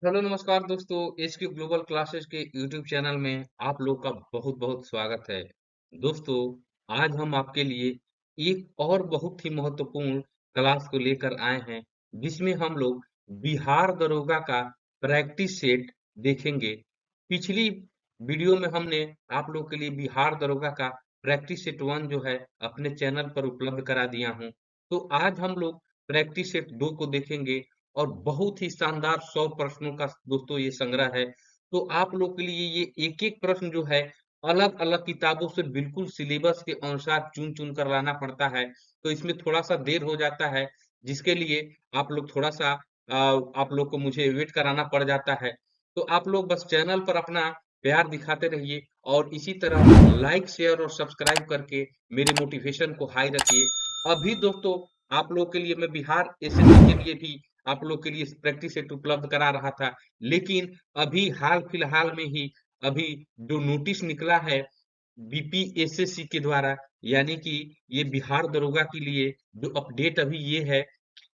Hello नमस्कार दोस्तों, HQ global classes के यूट्यूब चैनल में आप लोग का बहुत बहुत स्वागत है। दोस्तों, आज हम आपके लिए एक और बहुत ही महत्वपूर्ण क्लास को लेकर आए हैं, जिसमें हम लोग बिहार दरोगा का प्रैक्टिस सेट देखेंगे। पिछली वीडियो में हमने आप लोग के लिए बिहार दरोगा का प्रैक्टिस सेट 1 जो है अपने चैनल पर उपलब्ध करा दिया हूँ। तो आज हम लोग प्रैक्टिस सेट 2 को देखेंगे और बहुत ही शानदार 100 प्रश्नों का दोस्तों ये संग्रह है। तो आप लोग के लिए ये एक-एक प्रश्न जो है अलग-अलग किताबों से बिल्कुल सिलेबस के अनुसार चुन-चुन कर लाना पड़ता है। तो इसमें थोड़ा-सा देर हो जाता है, जिसके लिए आप लोग थोड़ा-सा आप लोग को मुझे वेट कराना पड़ जाता है। तो आप लोग बस चैनल पर अपना प्यार दिखाते रहिए और इसी तरह लाइक, शेयर और सब्सक्राइब करके मेरे मोटिवेशन को हाई रखिए। अभी दोस्तों आप लोग के लिए मैं बिहार एसएससी के लिए भी आप लोग के लिए प्रैक्टिस सेट उपलब्ध करा रहा था। लेकिन अभी हाल-फिलहाल में ही अभी जो नोटिस निकला है बीपीएसएससी के द्वारा, यानी कि ये बिहार दरोगा के लिए जो अपडेट अभी ये है,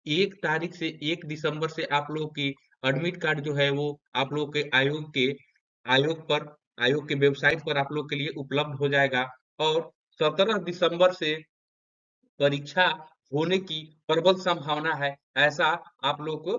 1 तारीख से 1 दिसंबर से आप लोगों की एडमिट कार्ड जो है वो आप लोगों के आयोग पर आयोग के वेबसाइट पर आप लोग के लिए उपलब्ध हो जाएगा और 17 दिसंबर से परीक्षा होने की प्रबल संभावना है। ऐसा आप लोग को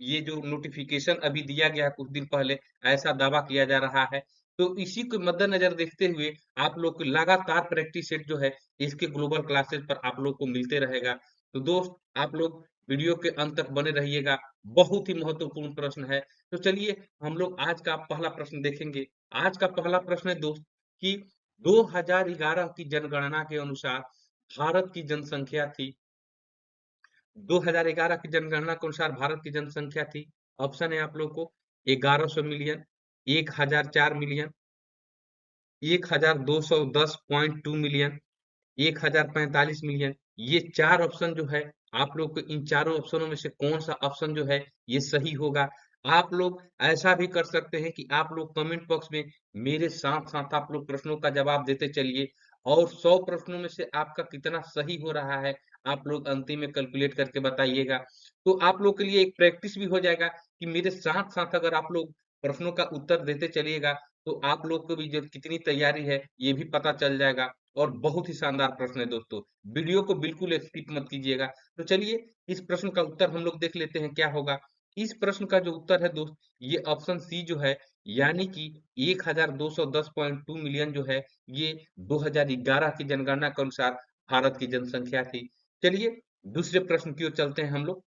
ये जो नोटिफिकेशन अभी दिया गया है कुछ दिन पहले, ऐसा दावा किया जा रहा है। तो इसी को मद्देनजर देखते हुए आप लोग को लगातार प्रैक्टिस सेट जो है इसके ग्लोबल क्लासेस पर आप लोग को मिलते रहेगा। तो दोस्त आप लोग वीडियो के अंत तक बने रहिएगा, बहुत ही महत्वपूर्ण प्रश्न है। तो चलिए हम लोग आज का पहला प्रश्न देखेंगे। आज का पहला प्रश्न है दोस्त कि 2011 की जनगणना के अनुसार भारत की जनसंख्या थी 2011 की जनगणना के अनुसार भारत की जनसंख्या थी। ऑप्शन है आप लोग को 1100 मिलियन, 1004 मिलियन, 1210.2 मिलियन, 1045 मिलियन। ये 4 ऑप्शन जो है आप लोग को इन चारों ऑप्शनों में से कौन-सा ऑप्शन जो है ये सही होगा। आप लोग ऐसा भी कर सकते हैं कि आप लोग कमेंट बॉक्स में मेरे साथ-साथ आप लोग प्रश्नों का जवाब देते चलिए और 100 प्रश्नों में से आपका कितना सही हो रहा है, आप लोग अंतिम में कैलकुलेट करके बताइएगा। तो आप लोग के लिए एक प्रैक्टिस भी हो जाएगा कि मेरे साथ-साथ अगर आप लोग प्रश्नों का उत्तर देते चलिएगा, तो आप लोग को भी जो कितनी तैयारी है, ये भी पता चल जाएगा। और बहुत ही शानदार प्रश्न है दोस्तों। वीडियो को बिल्कुल स्किप मत कीजिएगा। तो चलिए इस प्रश्न का उत्तर हम लोग देख लेते हैं क्या होगा। इस प्रश्न का जो उत्तर है दोस्त ये ऑप्शन सी जो है यानी कि 1210.2 मिलियन जो है ये 2011 की जनगणना के अनुसार भारत की जनसंख्या थी। चलिए दूसरे प्रश्न की ओर चलते हैं हम लोग।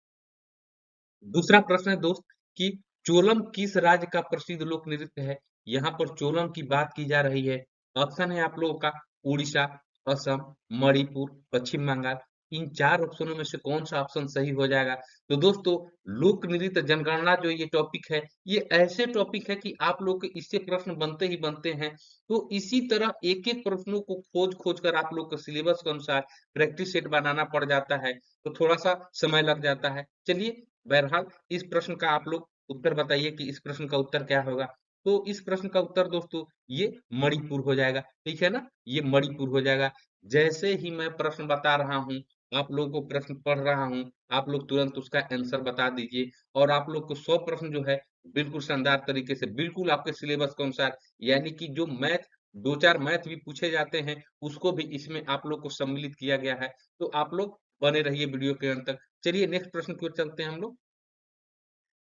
दूसरा प्रश्न है दोस्त कि चोलम किस राज्य का प्रसिद्ध लोक नृत्य है? यहाँ पर चोलम की बात की जा रही है। ऑप्शन है आप लोगों का उड़ीसा, असम, मणिपुर, पश्चिम बंगाल। इन 4 ऑप्शनों में से कौन-सा ऑप्शन सही हो जाएगा? तो दोस्तों लोक नृत्य जनगणना जो ये टॉपिक है, ये ऐसे टॉपिक है कि आप लोग के इससे प्रश्न बनते ही बनते हैं। तो इसी तरह एक-एक प्रश्नों को खोज-खोज कर आप लोग को सिलेबस के अनुसार प्रैक्टिस सेट बनाना पड़ जाता है, तो थोड़ा-सा समय लग जाता है। चलिए बहरहाल इस प्रश्न का आप लोग उत्तर बताइए कि इस प्रश्न का उत्तर क्या होगा? तो इस प्रश्न का उत्तर दोस्तों ये मणिपुर हो जाएगा, ठीक है ना? ये मणिपुर हो जाएगा। जैसे ही मैं प्रश्न बता रहा हूँ, आप लोगों को प्रश्न पढ़ रहा हूँ, आप लोग तुरंत उसका आंसर बता दीजिए और आप लोग को 100 प्रश्न जो है बिल्कुल शानदार तरीके से, बिल्कुल आपके सिलेबस के अनुसार यानी कि जो मैथ 2-4 मैथ भी पूछे जाते हैं, उसको भी इसमें आप लोग को सम्मिलित किया गया है। तो आप लोग बने रहिए वीडियो के अंत तक। चलिए नेक्स्ट प्रश्न की ओर चलते हैं हम लोग।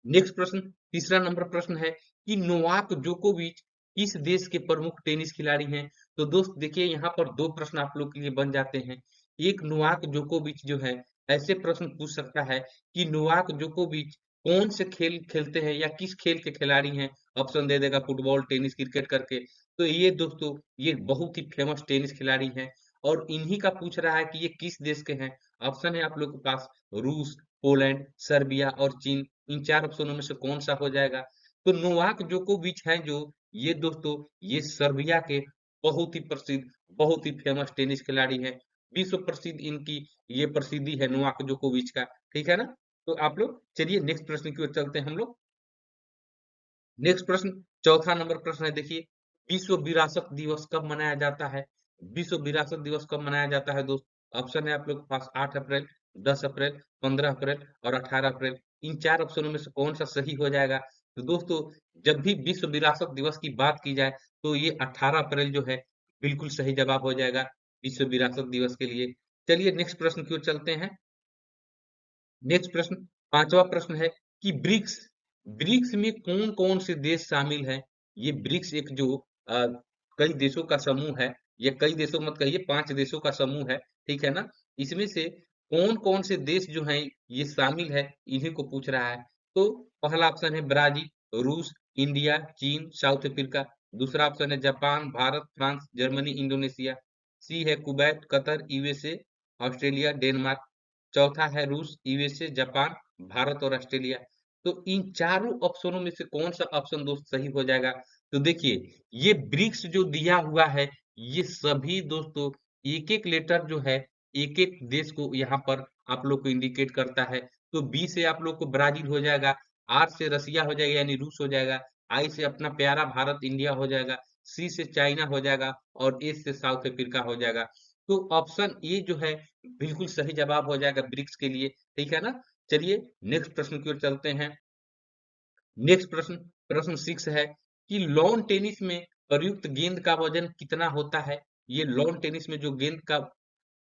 नेक्स्ट प्रश्न तीसरा नंबर प्रश्न है कि नोवाक जोकोविच किस देश के प्रमुख टेनिस खिलाड़ी हैं? तो दोस्त देखिए यहाँ पर 2 प्रश्न आप लोग के लिए बन जाते हैं। एक नोवाक जोकोविच जो है ऐसे प्रश्न पूछ सकता है कि नोवाक जोकोविच कौन से खेल खेलते हैं या किस खेल के खिलाड़ी हैं? ऑप्शन दे देगा फुटबॉल, टेनिस, क्रिकेट करके। तो ये दोस्तों ये बहुत ही फेमस टेनिस खिलाड़ी हैं और इन्हीं का पूछ रहा है कि ये किस देश के हैं? ऑप्शन है आप लोग के पास रूस, पोलैंड, सर्बिया और चीन। इन 4 ऑप्शनों में से कौन-सा हो जाएगा? तो नोवाक जोकोविच हैं जो ये दोस्तों ये सर्बिया के बहुत ही प्रसिद्ध, बहुत ही फेमस टेनिस खिलाड़ी हैं। विश्व प्रसिद्ध इनकी ये प्रसिद्धि है नोवाक जोकोविच का, ठीक है ना? तो आप लोग चलिए नेक्स्ट प्रश्न की ओर चलते हैं हम लोग। नेक्स्ट प्रश्न चौथा नंबर प्रश्न है देखिए, विश्व विरासत दिवस कब मनाया जाता है? विश्व विरासत दिवस कब मनाया जाता है दोस्त? ऑप्शन है आप लोग के पास 8 अप्रैल, 10 अप्रैल, 15 अप्रैल और 18 अप्रैल। इन 4 ऑप्शनों में से कौन-सा सही हो जाएगा? तो दोस्तों जब भी विश्व विरासत दिवस की बात की जाए तो ये 18 अप्रैल जो है बिल्कुल सही जवाब हो जाएगा विश्व विरासत दिवस के लिए। चलिए नेक्स्ट प्रश्न की ओर चलते हैं। नेक्स्ट प्रश्न, पांचवा प्रश्न है कि ब्रिक्स, ब्रिक्स में कौन कौन से देश शामिल हैं? ये ब्रिक्स एक जो कई देशों का समूह है, या कई देशों मत कहिए, 5 देशों का समूह है, ठीक है ना? इसमें से कौन कौन से देश जो हैं ये शामिल है, इन्हीं को पूछ रहा है। तो पहला ऑप्शन है ब्राजील, रूस, इंडिया, चीन, साउथ अफ्रीका। दूसरा ऑप्शन है Japan, Bharat, France, Germany, Indonesia. C है Kuwait, Qatar, USA, Australia, Denmark. चौथा है रूस, यूएसए, जापान, भारत और ऑस्ट्रेलिया। तो इन चारों ऑप्शनों में से कौन सा ऑप्शन दोस्त सही हो जाएगा? तो देखिए, ये ब्रिक्स जो दिया हुआ है, ये सभी दोस्तों एक एक लेटर जो है एक एक देश को यहाँ पर आप लोग को इंडिकेट करता है। तो बी से आप लोग को ब्राजील हो जाएगा, आर से रसिया हो जाएगा यानी रूस हो जाएगा, आई से अपना प्यारा भारत इंडिया हो जाएगा, सी से चाइना हो जाएगा और ए से साउथ अफ्रीका हो जाएगा। तो ऑप्शन ए जो है बिल्कुल सही जवाब हो जाएगा ब्रिक्स के लिए, ठीक है ना? चलिए नेक्स्ट प्रश्न की ओर चलते हैं। नेक्स्ट प्रश्न, प्रश्न 6 है कि लॉन टेनिस में प्रयुक्त गेंद का वजन कितना होता है? ये लॉन टेनिस में जो गेंद का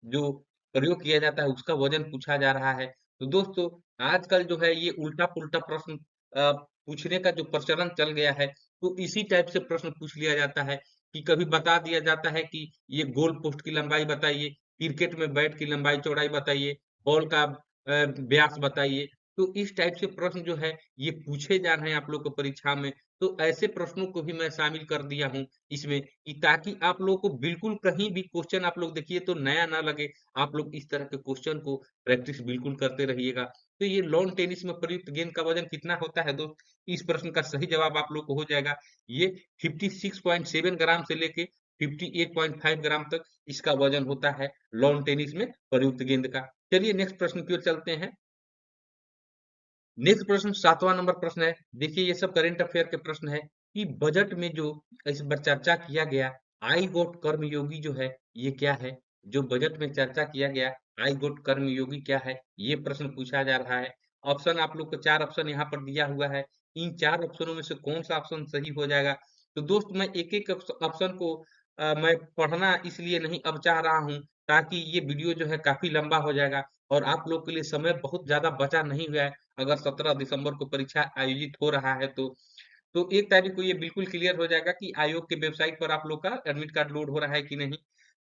जो प्रयोग किया जाता है उसका वजन पूछा जा रहा है। तो दोस्तों आजकल जो है ये उल्टा-पुल्टा प्रश्न पूछने का जो प्रचलन चल गया है, तो इसी टाइप से प्रश्न पूछ लिया जाता है कि कभी बता दिया जाता है कि ये गोल पोस्ट की लंबाई बताइए, क्रिकेट में बैट की लंबाई चौड़ाई बताइए, बॉल का व्यास बताइए। तो इस टाइप से प्रश्न जो है ये पूछे जा रहे हैं आप लोग को परीक्षा में। तो ऐसे प्रश्नों को भी मैं शामिल कर दिया हूँ इसमें कि ताकि आप लोगों को बिल्कुल कहीं भी क्वेश्चन आप लोग देखिए तो नया ना लगे। आप लोग इस तरह के क्वेश्चन को प्रैक्टिस बिल्कुल करते रहिएगा। तो ये लॉन टेनिस में प्रयुक्त गेंद का वजन कितना होता है दोस्त? इस प्रश्न का सही जवाब आप लोग को हो जाएगा ये 56.7 ग्राम से लेके 58.5 ग्राम तक इसका वजन होता है लॉन टेनिस में प्रयुक्त गेंद का। चलिए नेक्स्ट प्रश्न की ओर चलते हैं। नेक्स्ट प्रश्न 7वां नंबर प्रश्न है। देखिए ये सब करंट अफेयर के प्रश्न है कि बजट में जो इस बार चर्चा किया गया आई गोट कर्मयोगी जो है ये क्या है? जो बजट में चर्चा किया गया आई गोट कर्मयोगी क्या है? ये प्रश्न पूछा जा रहा है। ऑप्शन आप लोग को 4 ऑप्शन यहाँ पर दिया हुआ है। इन 4 ऑप्शनों में से कौन सा ऑप्शन सही हो जाएगा? तो दोस्त मैं एक-एक ऑप्शन को मैं पढ़ना इसलिए नहीं अब चाह रहा हूँ ताकि ये वीडियो जो है काफी लंबा हो जाएगा और आप लोग के लिए समय बहुत ज्यादा बचा नहीं हुआ है। अगर 17 दिसंबर को परीक्षा आयोजित हो रहा है तो 1 तारीख को ये बिल्कुल क्लियर हो जाएगा कि आयोग के वेबसाइट पर आप लोग का एडमिट कार्ड लोड हो रहा है कि नहीं।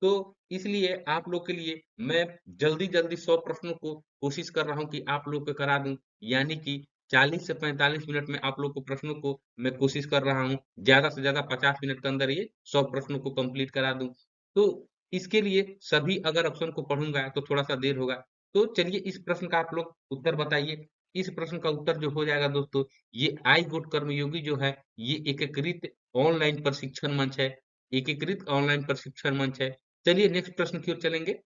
तो इसलिए आप लोग के लिए मैं जल्दी-जल्दी 100 प्रश्नों को कोशिश कर रहा हूँ कि आप लोग को करा दूँ। यानी कि 40 से 45 मिनट में आप लोग को प्रश्नों को मैं कोशिश कर रहा हूँ। ज़्यादा से ज़्यादा 50 मिनट के अंदर ये 100 प्रश्नों को कंप्लीट करा दूँ। तो इसके लिए सभी अगर ऑप्शन को पढ़ूँगा तो थोड़ा-सा देर होगा। तो चलिए इस प्रश्न का आप लोग उत्तर बताइए। इस प्रश्न का उत्तर जो हो जाएगा दोस्तों, ये आई गुट कर्मयोगी जो है, ये एकीकृत ऑनलाइन प्रशिक्षण मंच है। एकीकृत ऑनलाइन प्रशिक्षण मंच है। चलिए नेक्स्ट प्रश्न की ओर चलेंगे।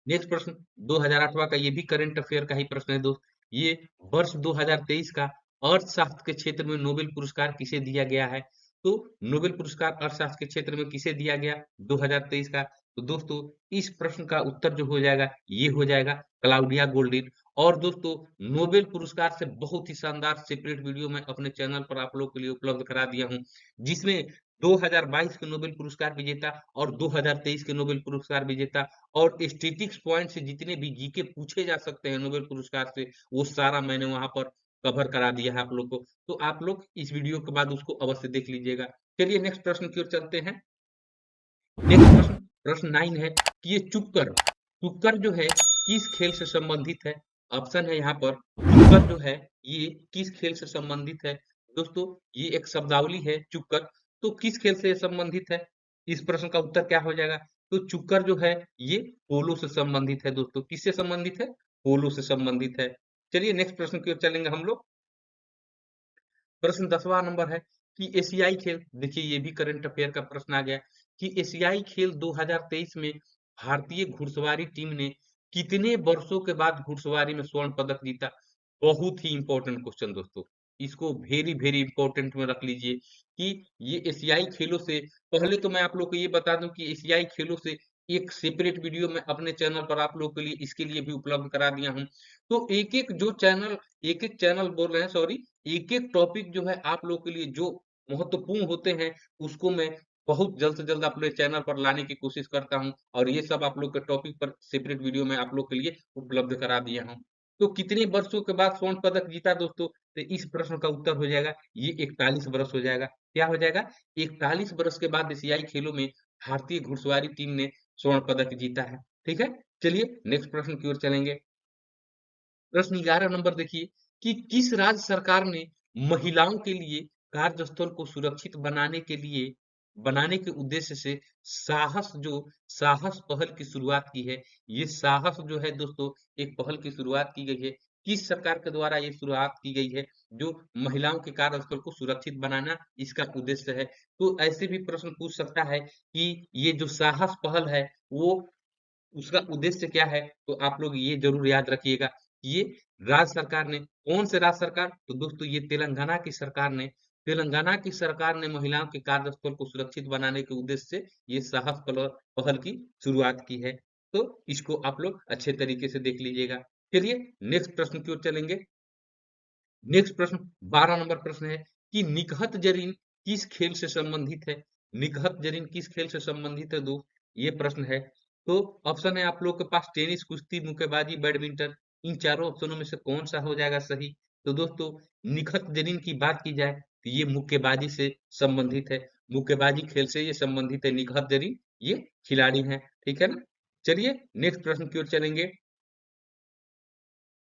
नेक्स्ट प्रश्न 2008वां का ये भी करंट अफेयर का ही प्रश्न है दोस्त। ये वर्ष 2023 का अर्थशास्त्र के क्षेत्र में नोबेल पुरस्कार किसे दिया गया है? तो नोबेल पुरस्कार अर्थशास्त्र के क्षेत्र में किसे दिया गया 2023 का? तो दोस्तों इस प्रश्न का उत्तर जो हो जाएगा ये हो जाएगा क्लाउडिया गोल्डिन। और दोस्तों नोबेल पुरस्कार से बहुत ही शानदार सेपरेट वीडियो मैं अपने चैनल पर आप लोगों के लिए उपलब्ध करा दिया हूँ जिसमें 2022 के नोबेल पुरस्कार विजेता और 2023 के नोबेल पुरस्कार विजेता और स्टैटिस्टिक्स पॉइंट से जितने भी जीके पूछे जा सकते हैं नोबेल पुरस्कार से वो सारा मैंने वहां पर कवर करा दिया है आप लोग को। तो आप लोग इस वीडियो के बाद उसको अवश्य देख लीजिएगा। चलिए नेक्स्ट प्रश्न की ओर चलते हैं। नेक्स्ट प्रश्न, प्रश्न 9 है कि ये चुक्कर, चुक्कर जो है किस खेल से संबंधित है? ऑप्शन है यहाँ पर चुक्कर जो है ये किस खेल से संबंधित है? दोस्तों ये एक शब्दावली है चुक्कर, तो किस खेल से संबंधित है? इस प्रश्न का उत्तर क्या हो जाएगा? तो चुक्कर जो है ये पोलो से संबंधित है दोस्तों। किससे संबंधित है? पोलो से संबंधित है। चलिए नेक्स्ट प्रश्न की ओर चलेंगे हम लोग। प्रश्न 10वां नंबर है कि एशियाई खेल, देखिए ये भी करंट अफेयर का प्रश्न आ गया कि एशियाई खेल 2023 में भारतीय घुड़सवारी टीम ने कितने वर्षों के बाद घुड़सवारी में स्वर्ण पदक जीता? बहुत ही इंपॉर्टेंट क्वेश्चन दोस्तों। इसको वेरी वेरी इंपॉर्टेंट में रख लीजिए कि ये एशियाई खेलों से पहले तो मैं आप लोग को ये बता दूं कि एशियाई खेलों से एक सेपरेट वीडियो मैं अपने चैनल पर आप लोगों के लिए इसके लिए भी उपलब्ध करा दिया हूँ। तो एक-एक चैनल बोल रहे हैं सॉरी, एक-एक टॉपिक जो है आप लोगों के लिए जो महत्वपूर्ण होते हैं, उसको मैं बहुत जल्द से जल्द अपने चैनल पर लाने की कोशिश करता हूँ और ये सब आप लोग के टॉपिक पर सेपरेट वीडियो मैं आप लोग के लिए उपलब्ध करा दिया हूँ। तो कितने वर्षों के बाद स्वर्ण पदक जीता दोस्तों? तो इस प्रश्न का उत्तर हो जाएगा, ये 41 वर्ष हो जाएगा। क्या हो जाएगा? 41 वर्ष के बाद एशियाई खेलों में भारतीय घुड़सवारी टीम ने स्वर्ण पदक जीता है। ठीक है? चलिए नेक्स्ट प्रश्न की ओर चलेंगे। प्रश्न 11 नंबर देखिए कि किस राज्य सरकार ने महिलाओं के लिए कार्यस्थल को सुरक्षित बनाने के उद्देश्य से साहस पहल की शुरुआत की है। ये साहस जो है दोस्तों एक पहल की शुरुआत की गई है। किस सरकार के द्वारा ये शुरुआत की गई है जो महिलाओं के कार्यस्थल को सुरक्षित बनाना इसका उद्देश्य है। तो ऐसे भी प्रश्न पूछ सकता है कि ये जो साहस पहल है वो उसका उद्देश्य क्या है? तो आप लोग ये ज़रूर याद रखिएगा, ये राज्य सरकार ने कौन से राज्य सरकार? तो दोस्तों ये तेलंगाना की सरकार ने महिलाओं के कार्यस्थल को सुरक्षित बनाने के उद्देश्य से ये साहस पहल की शुरुआत की है। तो इसको आप लोग अच्छे तरीके से देख लीजिएगा। चलिए नेक्स्ट प्रश्न की ओर चलेंगे। नेक्स्ट प्रश्न 12 नंबर प्रश्न है कि निकहत जरीन किस खेल से संबंधित है? निकहत जरीन किस खेल से संबंधित है दोस्त? ये प्रश्न है। तो ऑप्शन है आप लोग के पास टेनिस, कुश्ती, मुक्केबाजी, बैडमिंटन। इन चारों ऑप्शनों में से कौन सा हो जाएगा सही? तो दोस्तों निकहत जरीन की बात की जाए तो ये मुक्केबाजी से संबंधित है। मुक्केबाजी खेल से ये संबंधित है निकहत जरीन, ये खिलाड़ी हैं। ठीक है ना? चलिए नेक्स्ट प्रश्न की ओर चलेंगे।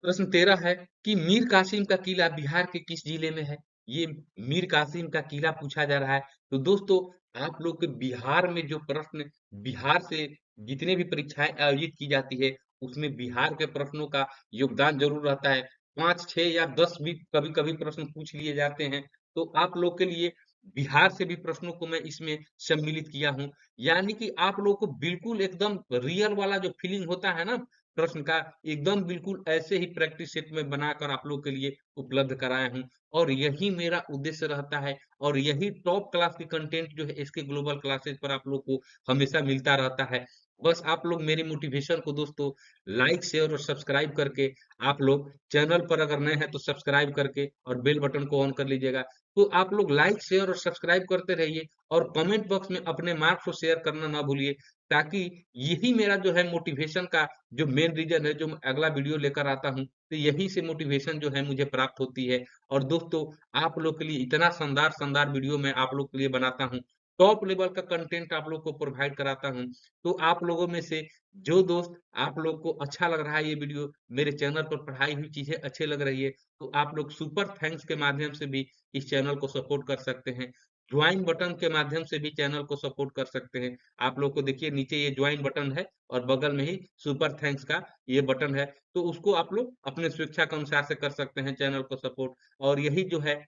प्रश्न 13 है कि मीर कासिम का किला बिहार के किस जिले में है? ये मीर कासिम का किला पूछा जा रहा है। तो दोस्तों आप लोग के बिहार में जो प्रश्न बिहार से जितने भी परीक्षाएं आयोजित की जाती है उसमें बिहार के प्रश्नों का योगदान जरूर रहता है। 5, 6 या 10 भी कभी-कभी प्रश्न पूछ लिए जाते हैं। तो आप लोग के लिए बिहार से भी प्रश्नों को मैं इसमें सम्मिलित किया हूँ। यानी कि आप लोगों को बिल्कुल एकदम रियल वाला जो फीलिंग होता है ना प्रश्न का एकदम बिल्कुल ऐसे ही प्रैक्टिस सेट में बनाकर आप लोग के लिए उपलब्ध कराया हूँ और यही मेरा उद्देश्य रहता है और यही टॉप क्लास की कंटेंट जो है इसके ग्लोबल क्लासेस पर आप लोग को हमेशा मिलता रहता है। बस आप लोग मेरी मोटिवेशन को दोस्तों लाइक शेयर और सब्सक्राइब करके आप लोग चैनल पर अगर नए हैं तो सब्सक्राइब करके और बेल बटन को ऑन कर लीजिएगा। तो आप लोग लाइक शेयर और सब्सक्राइब करते रहिए और कमेंट बॉक्स में अपने मार्क्स को शेयर करना ना भूलिए ताकि यही मेरा जो है मोटिवेशन का जो मेन रीजन है जो मैं अगला वीडियो लेकर आता हूँ तो यही से मोटिवेशन जो है मुझे प्राप्त होती है और दोस्तों आप लोग के लिए इतना शानदार शानदार वीडियो मैं आप लोग के लिए बनाता हूँ टॉप लेवल का कंटेंट आप लोग को प्रोवाइड कराता हूँ तो आप लोगों में से जो दोस्त आप लोग को अच्छा लग रहा है ये वीडियो मेरे चैनल पर पढ़ाई हुई चीजें अच्छे लग रही है तो आप लोग सुपर थैंक्स के माध्यम से भी इस चैनल को सपोर्ट कर सकते हैं ज्वाइन बटन के माध्यम से भी चैनल को सपोर्ट कर सकते हैं आप लोग को देखिए नीचे ये ज्वाइन बटन है और बगल में ही सुपर थैंक्स का ये बटन है तो उसको आप लोग अपने स्वेच्छा के अनुसार से कर सकते हैं चैनल को सपोर्ट और यही जो है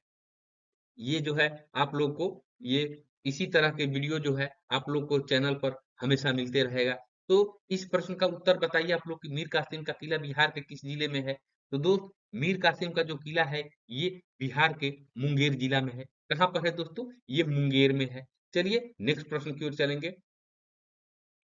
ये जो है आप लोग को ये इसी तरह के वीडियो जो है आप लोग को चैनल पर हमेशा मिलते रहेगा तो इस प्रश्न का उत्तर बताइए आप लोग कि मीर कासिम का किला बिहार के किस जिले में है तो दोस्त मीर कासिम का जो किला है ये बिहार के मुंगेर जिला में है कहाँ पर है दोस्तों ये मुंगेर में है चलिए नेक्स्ट प्रश्न की ओर चलेंगे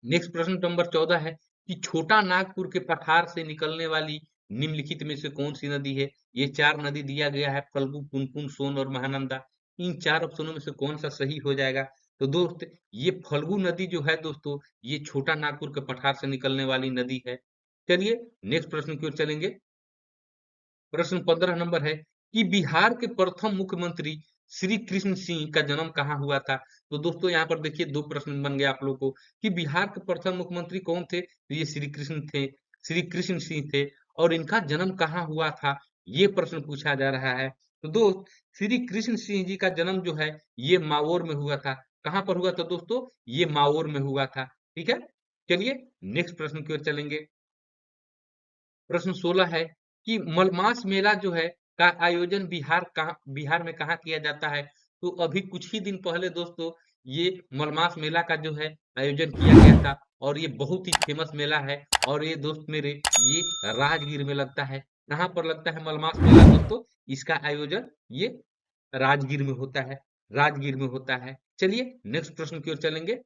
नेक्स्ट प्रश्न नंबर 14 है कि छोटा नागपुर के पठार से निकलने वाली निम्नलिखित में से कौन सी नदी है ये चार नदी दिया गया है फल्गु पुनपुन सोन और महानंदा इन चार ऑप्शनों में से कौन सा सही हो जाएगा तो दोस्त ये फल्गु नदी जो है दोस्तों ये छोटा नागपुर के पठार से निकलने वाली नदी है चलिए नेक्स्ट प्रश्न की ओर चलेंगे प्रश्न 15 नंबर है कि बिहार के प्रथम मुख्यमंत्री श्री कृष्ण सिंह का जन्म कहाँ हुआ था तो दोस्तों यहाँ पर देखिए दो प्रश्न बन गए आप लोगों को कि बिहार के प्रथम मुख्यमंत्री कौन थे तो ये श्री कृष्ण सिंह थे और इनका जन्म कहाँ हुआ था ये प्रश्न पूछा जा रहा है तो दोस्त श्री कृष्ण सिंह जी का जन्म जो है ये मावोर में हुआ था कहाँ पर हुआ था दोस्तों ये मावोर में हुआ था ठीक है चलिए नेक्स्ट प्रश्न की ओर चलेंगे प्रश्न 16 है कि मलमास मेला जो है का आयोजन बिहार में कहाँ किया जाता है तो अभी कुछ ही दिन पहले दोस्तों ये मलमास मेला का जो है आयोजन किया गया था और ये बहुत ही फेमस मेला है और ये दोस्त मेरे ये राजगीर में लगता है कहाँ पर लगता है मलमास मेला दोस्तों इसका आयोजन ये राजगीर में होता है राजगीर में होता है चलिए नेक्स्ट प्रश्न की ओर चलेंगे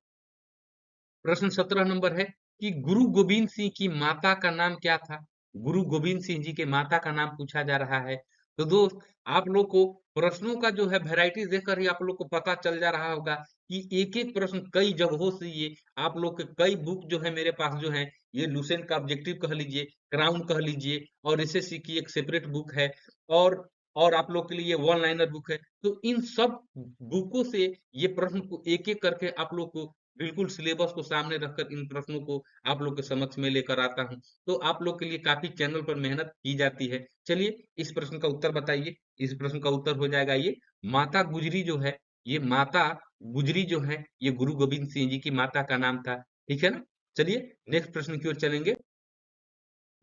प्रश्न 17 नंबर है कि गुरु गोविंद सिंह की माता का नाम क्या था? गुरु गोविंद सिंह जी के माता का नाम पूछा जा रहा है। तो दोस्त, आप लोग को प्रश्नों का जो है वैरायटी देखकर ही आप लोग को पता चल जा रहा होगा कि एक-एक प्रश्न कई जगहों से ये आप लोग के कई बुक जो है मेरे पास जो है, ये लुसेंट का ऑब्जेक्टिव कह लीजिए, क्राउन कह लीजिए और एसएससी की एक सेपरेट बुक है और और आप लोग के लिए ये वन लाइनर बुक है। तो इन सब बुकों से ये प्रश्न को एक-एक करके आप लोग को बिल्कुल सिलेबस को सामने रखकर इन प्रश्नों को आप लोग के समक्ष में लेकर आता हूँ। तो आप लोग के लिए काफ़ी चैनल पर मेहनत की जाती है। चलिए इस प्रश्न का उत्तर बताइए। इस प्रश्न का उत्तर हो जाएगा ये माता गुजरी जो है, ये माता गुजरी जो है, ये गुरु गोविंद सिंह जी की माता का नाम था। ठीक है ना? चलिए नेक्स्ट प्रश्न की ओर चलेंगे।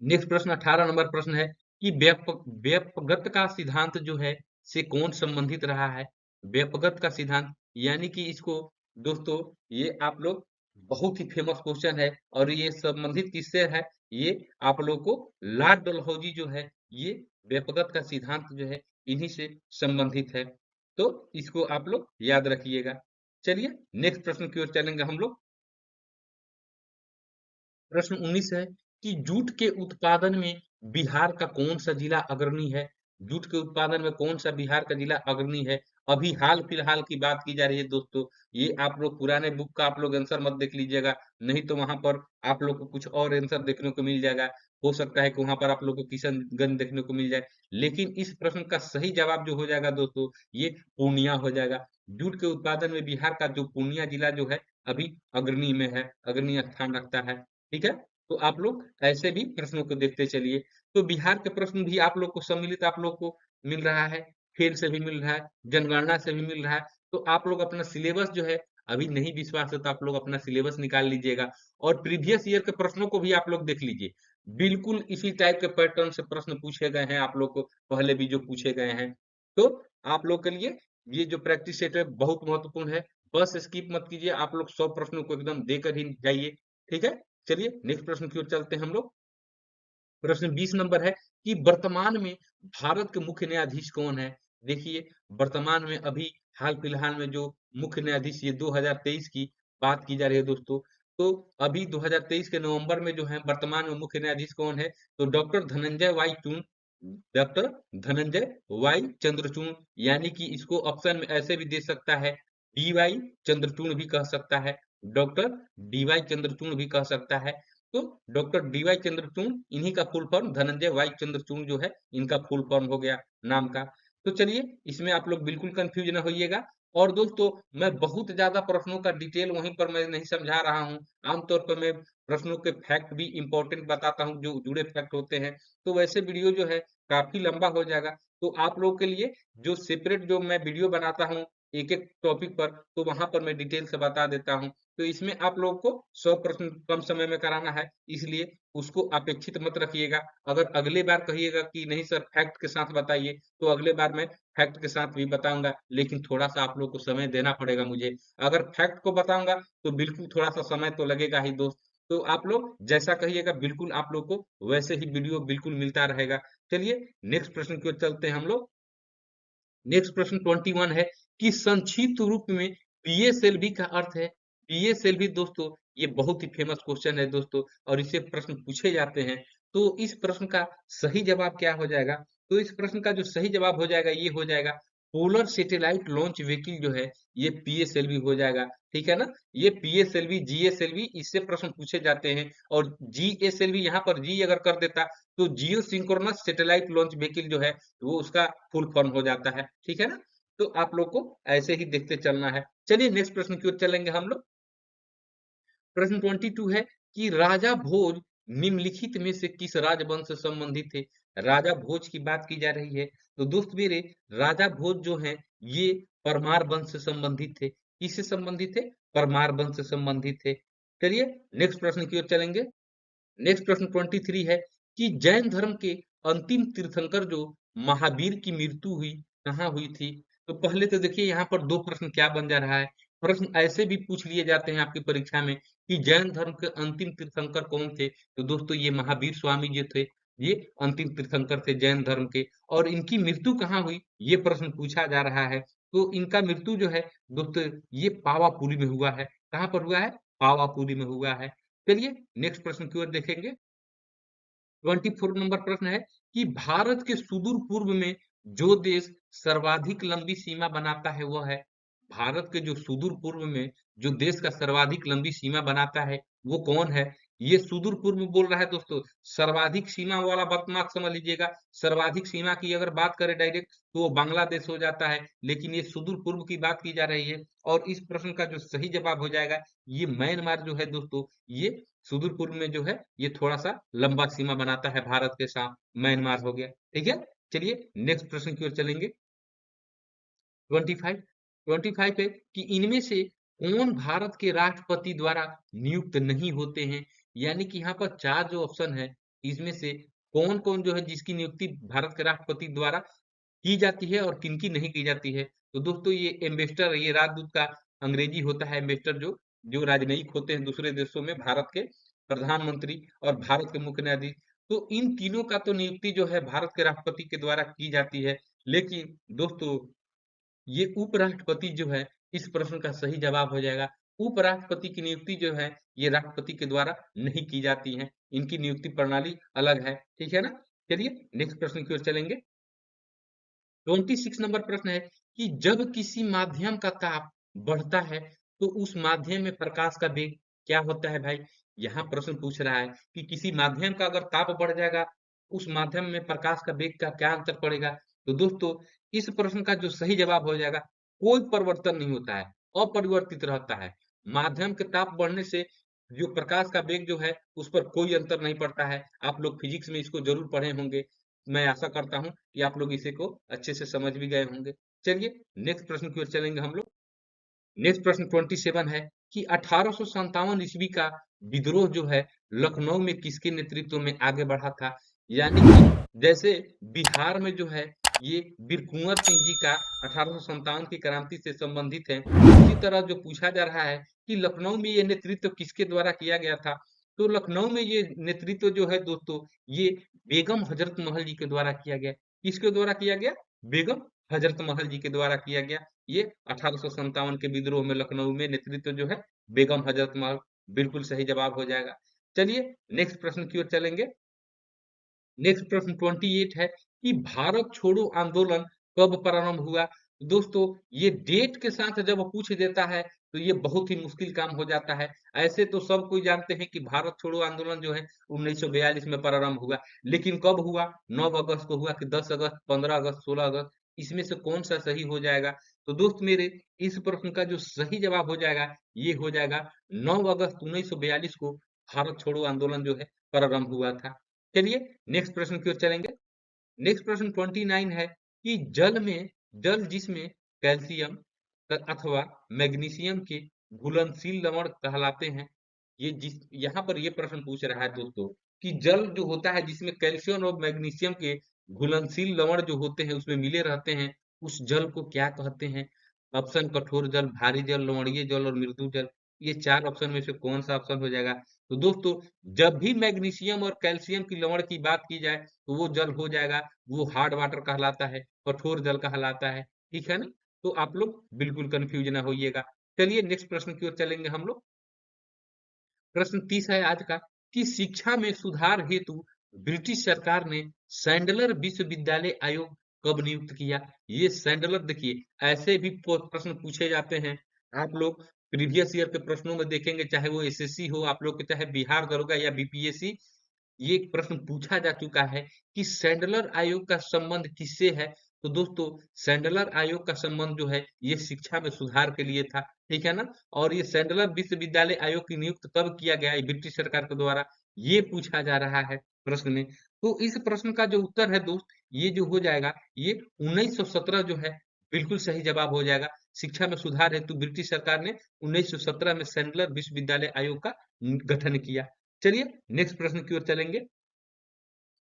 नेक्स्ट प्रश्न 18 नंबर प्रश्न है कि व्यपगत का सिद्धांत जो है से कौन संबंधित रहा है? व्यपगत का सिद्धांत यानी कि इसको दोस्तों ये आप लोग बहुत ही फेमस क्वेश्चन है और ये संबंधित किससे है? ये आप लोग को लॉर्ड डलहौजी जो है ये व्यपगत का सिद्धांत जो है इन्हीं से संबंधित है। तो इसको आप लोग याद रखिएगा। चलिए नेक्स्ट प्रश्न की ओर चलेंगे हम लोग। प्रश्न 19 है कि जूट के उत्पादन में बिहार का कौन सा जिला अग्रणी है? जूट के उत्पादन में कौन सा बिहार का जिला अग्रणी है? अभी हाल फिलहाल की बात की जा रही है दोस्तों। ये आप लोग पुराने बुक का आप लोग आंसर मत देख लीजिएगा, नहीं तो वहां पर आप लोग को कुछ और आंसर देखने को मिल जाएगा। हो सकता है कि वहां पर आप लोग को किशनगंज देखने को मिल जाए, लेकिन इस प्रश्न का सही जवाब जो हो जाएगा दोस्तों, ये पूर्णिया हो जाएगा। जूट के उत्पादन में बिहार का जो पूर्णिया जिला जो है अभी अग्रणी में है, अग्रणी स्थान रखता है। ठीक है? तो आप लोग ऐसे भी प्रश्नों को देखते चलिए। तो बिहार के प्रश्न भी आप लोग को सम्मिलित आप लोग को मिल रहा है, खेल से भी मिल रहा है, जनगणना से भी मिल रहा है। तो आप लोग अपना सिलेबस जो है अभी नहीं विश्वास है तो आप लोग अपना सिलेबस निकाल लीजिएगा और प्रीवियस ईयर के प्रश्नों को भी आप लोग देख लीजिए। बिल्कुल इसी टाइप के पैटर्न से प्रश्न पूछे गए हैं आप लोग को पहले भी जो पूछे गए हैं। तो आप लोग के लिए ये जो प्रैक्टिस सेट है बहुत महत्वपूर्ण है। बस स्किप मत कीजिए, आप लोग 100 प्रश्नों को एकदम देकर ही जाइए। ठीक है? चलिए नेक्स्ट प्रश्न की ओर चलते हैं हम लोग। प्रश्न 20 नंबर है कि वर्तमान में भारत के मुख्य न्यायाधीश कौन है? देखिए वर्तमान में अभी हाल फिलहाल में जो मुख्य न्यायाधीश ये 2023 की बात की जा रही है दोस्तों। तो अभी 2023 के नवंबर में जो है वर्तमान में मुख्य न्यायाधीश कौन है? तो डॉक्टर धनंजय वाई चंद्रचूड़ यानी कि इसको ऑप्शन में ऐसे भी दे सकता है, डी वाई चंद्रचूड़ भी कह सकता है, डॉक्टर डी वाई चंद्रचूड़ भी कह सकता है। तो डॉक्टर डी वाई चंद्रचूड़ इन्हीं का full form Dhananjay Y Chandrachud जो है इनका फुल फॉर्म हो गया नाम का। तो चलिए इसमें आप लोग बिल्कुल कंफ्यूज ना होइएगा। और दोस्तों मैं बहुत ज्यादा प्रश्नों का डिटेल वहीं पर मैं नहीं समझा रहा हूँ। आमतौर पर मैं प्रश्नों के फैक्ट भी इंपॉर्टेंट बताता हूँ जो जुड़े फैक्ट होते हैं। तो वैसे वीडियो जो है काफी लंबा हो जाएगा। तो आप लोग के लिए जो सेपरेट जो मैं वीडियो बनाता हूँ एक एक टॉपिक पर, तो वहां पर मैं डिटेल से बता देता हूँ। तो इसमें आप लोगों को 100 प्रश्न कम समय में कराना है, इसलिए उसको अपेक्षित मत रखिएगा। अगर अगले बार कहिएगा कि नहीं सर फैक्ट के साथ बताइए, तो अगले बार मैं फैक्ट के साथ भी बताऊंगा, लेकिन थोड़ा सा आप लोग को समय देना पड़ेगा मुझे। अगर फैक्ट को बताऊंगा तो बिल्कुल थोड़ा सा समय तो लगेगा ही दोस्त। तो आप लोग जैसा कहिएगा बिल्कुल आप लोग को वैसे ही वीडियो बिल्कुल मिलता रहेगा। चलिए नेक्स्ट प्रश्न की ओर चलते हैं हम लोग। नेक्स्ट प्रश्न 21 है कि संक्षिप्त रूप में पीएसएलवी का अर्थ है। पीएसएलवी दोस्तों ये बहुत ही फेमस क्वेश्चन है दोस्तों और इससे प्रश्न पूछे जाते हैं। तो इस प्रश्न का सही जवाब क्या हो जाएगा? तो इस प्रश्न का जो सही जवाब हो जाएगा ये हो जाएगा पोलर सैटेलाइट लॉन्च व्हीकल जो है ये पीएसएलवी हो जाएगा। ठीक है ना? ये पीएसएलवी जीएसएलवी इससे प्रश्न पूछे जाते हैं और जीएसएलवी यहाँ पर जी अगर कर देता तो जियो सिंक्रोनस सैटेलाइट लॉन्च व्हीकल जो है वो उसका फुल फॉर्म हो जाता है। ठीक है ना? तो आप लोग को ऐसे ही देखते चलना है। चलिए नेक्स्ट प्रश्न की ओर चलेंगे हम लोग। प्रश्न 22 है कि राजा भोज निम्नलिखित में से किस राजवंश से संबंधित थे? राजा भोज की बात की जा रही है। तो दोस्त मेरे राजा भोज जो हैं ये परमार वंश से संबंधित थे। किससे संबंधित थे? परमार वंश से संबंधित थे। चलिए नेक्स्ट प्रश्न की ओर चलेंगे। नेक्स्ट प्रश्न 23 है कि जैन धर्म के अंतिम तीर्थंकर जो महावीर की मृत्यु हुई कहाँ हुई थी? तो पहले तो देखिए यहाँ पर दो प्रश्न क्या बन जा रहा है। प्रश्न ऐसे भी पूछ लिए जाते हैं आपकी परीक्षा में कि जैन धर्म के अंतिम तीर्थंकर कौन थे? तो दोस्तों ये महावीर स्वामी जी थे। ये अंतिम तीर्थंकर थे जैन धर्म के और इनकी मृत्यु कहाँ हुई ये प्रश्न पूछा जा रहा है। तो इनका मृत्यु जो है दोस्तों ये पावापुरी में हुआ है। कहाँ पर हुआ है? पावापुरी में हुआ है। चलिए नेक्स्ट प्रश्न की ओर देखेंगे। 24 नंबर प्रश्न है कि भारत के सुदूर पूर्व में जो देश सर्वाधिक लंबी सीमा बनाता है वह है। भारत के जो सुदूर पूर्व में जो देश का सर्वाधिक लंबी सीमा बनाता है वो कौन है? ये सुदूर पूर्व बोल रहा है दोस्तों। सर्वाधिक सीमा वाला बात मत समझ लीजिएगा। सर्वाधिक सीमा की अगर बात करें डायरेक्ट तो वो बांग्लादेश हो जाता है, लेकिन ये सुदूर पूर्व की बात की जा रही है। और इस प्रश्न का जो सही जवाब हो जाएगा ये म्यांमार जो है दोस्तों, ये सुदूर पूर्व में जो है ये थोड़ा सा लंबा सीमा बनाता है भारत के साथ। म्यांमार हो गया। ठीक है, चलिए नेक्स्ट प्रश्न की ओर चलेंगे। 25 25 है कि इनमें से कौन भारत के राष्ट्रपति द्वारा नियुक्त नहीं होते हैं। यानी कि यहाँ पर चार जो ऑप्शन है इसमें से कौन कौन जो है जिसकी नियुक्ति भारत के राष्ट्रपति द्वारा की जाती है और किनकी नहीं की जाती है। तो दोस्तों ये एम्बेसडर, ये राजदूत का अंग्रेजी होता है एम्बेसडर, जो जो राजनयिक होते हैं दूसरे देशों में भारत के प्रधानमंत्री और भारत के मुख्य न्यायाधीश। तो इन तीनों का तो नियुक्ति जो है भारत के राष्ट्रपति के द्वारा की जाती है। लेकिन दोस्तों ये उपराष्ट्रपति जो है, इस प्रश्न का सही जवाब हो जाएगा। उपराष्ट्रपति की नियुक्ति जो है ये राष्ट्रपति के द्वारा नहीं की जाती है। इनकी नियुक्ति प्रणाली अलग है। ठीक है ना। चलिए नेक्स्ट प्रश्न की ओर चलेंगे। 26 नंबर प्रश्न है कि जब किसी माध्यम का ताप बढ़ता है तो उस माध्यम में प्रकाश का वेग क्या होता है भाई। यहाँ प्रश्न पूछ रहा है कि किसी माध्यम का अगर ताप बढ़ जाएगा उस माध्यम में प्रकाश का वेग का क्या अंतर पड़ेगा। तो दोस्तों इस प्रश्न का जो सही जवाब हो जाएगा, कोई परिवर्तन नहीं होता है, अपरिवर्तित रहता है। माध्यम के ताप बढ़ने से जो प्रकाश का वेग जो है उस पर कोई अंतर नहीं पड़ता है। आप लोग फिजिक्स में इसको जरूर पढ़े होंगे। मैं आशा करता हूं कि आप लोग इसे को अच्छे से समझ भी गए होंगे। चलिए नेक्स्ट प्रश्न की ओर चलेंगे हम लोग। नेक्स्ट प्रश्न 27 है कि 1857 ईस्वी का विद्रोह जो है लखनऊ में किसके नेतृत्व में आगे बढ़ा था। यानी कि जैसे बिहार में जो है ये वीर कुंवर सिंह जी का 1857 की क्रांति से संबंधित है, उसी तरह जो पूछा जा रहा है कि लखनऊ में ये नेतृत्व किसके द्वारा किया गया था। तो लखनऊ में ये नेतृत्व जो है दोस्तों ये बेगम हजरत महल जी के द्वारा किया गया। किसके द्वारा किया गया? बेगम हजरत महल जी के द्वारा किया गया। ये 1857 के विद्रोह में लखनऊ में नेतृत्व जो है बेगम हजरत महल, बिल्कुल सही जवाब हो जाएगा। चलिए नेक्स्ट प्रश्न की ओर चलेंगे। नेक्स्ट प्रश्न 28 है कि भारत छोड़ो आंदोलन कब प्रारंभ हुआ। दोस्तों ये डेट के साथ जब पूछ देता है तो ये बहुत ही मुश्किल काम हो जाता है। ऐसे तो सब कोई जानते हैं कि भारत छोड़ो आंदोलन जो है 1942 में प्रारंभ हुआ, लेकिन कब हुआ? 9 अगस्त को हुआ कि 10 अगस्त, 15 अगस्त, 16 अगस्त, इसमें से कौन सा सही हो जाएगा? तो दोस्त मेरे इस प्रश्न का जो सही जवाब हो जाएगा ये हो जाएगा 9 अगस्त 1942 को भारत छोड़ो आंदोलन जो है प्रारंभ हुआ था। चलिए नेक्स्ट प्रश्न की ओर चलेंगे। नेक्स्ट प्रश्न 29 है कि जल जिसमें कैल्शियम अथवा मैग्नीशियम के घुलनशील लवण कहलाते हैं। ये जिस यहाँ पर ये प्रश्न पूछ रहा है दोस्तों कि जल जो होता है जिसमें कैल्शियम और मैग्नीशियम के घुलनशील लवण जो होते हैं उसमें मिले रहते हैं, उस जल को क्या कहते हैं। ऑप्शन कठोर जल, भारी जल, लवणीय जल और मृदु जल। ये चार ऑप्शन में से कौन सा ऑप्शन हो जाएगा? तो दोस्तों जब भी मैग्नीशियम और कैल्शियम की लवण की बात की जाए तो वो जल हो जाएगा, वो हार्ड वाटर कहलाता है, कठोर जल कहलाता है। ठीक है ना। तो आप लोग बिल्कुल कंफ्यूज ना होइएगा। चलिए नेक्स्ट प्रश्न की ओर चलेंगे हम लोग। प्रश्न 30 है आज का कि शिक्षा में सुधार हेतु ब्रिटिश सरकार ने सैंडलर विश्वविद्यालय आयोग कब नियुक्त किया। ये सैंडलर देखिए ऐसे भी प्रश्न पूछे जाते हैं। आप लोग प्रीवियस ईयर के प्रश्नों में देखेंगे, चाहे वो एसएससी हो आप लोग के, चाहे बिहार दरोगा या बीपीएससी, ये एक प्रश्न पूछा जा चुका है कि सैंडलर आयोग का संबंध किससे है। तो दोस्तों सैंडलर आयोग का संबंध जो है ये शिक्षा में सुधार के लिए था। ठीक है ना। और ये सैंडलर विश्वविद्यालय आयोग की नियुक्त कब किया गया है ब्रिटिश सरकार के द्वारा, ये पूछा जा रहा है प्रश्न में। तो इस प्रश्न का जो उत्तर है दोस्त ये जो हो जाएगा ये 1917 जो है बिल्कुल सही जवाब हो जाएगा। शिक्षा में सुधार हेतु ब्रिटिश सरकार ने 1917 में सैंडलर विश्वविद्यालय आयोग का गठन किया। चलिए नेक्स्ट प्रश्न की ओर चलेंगे।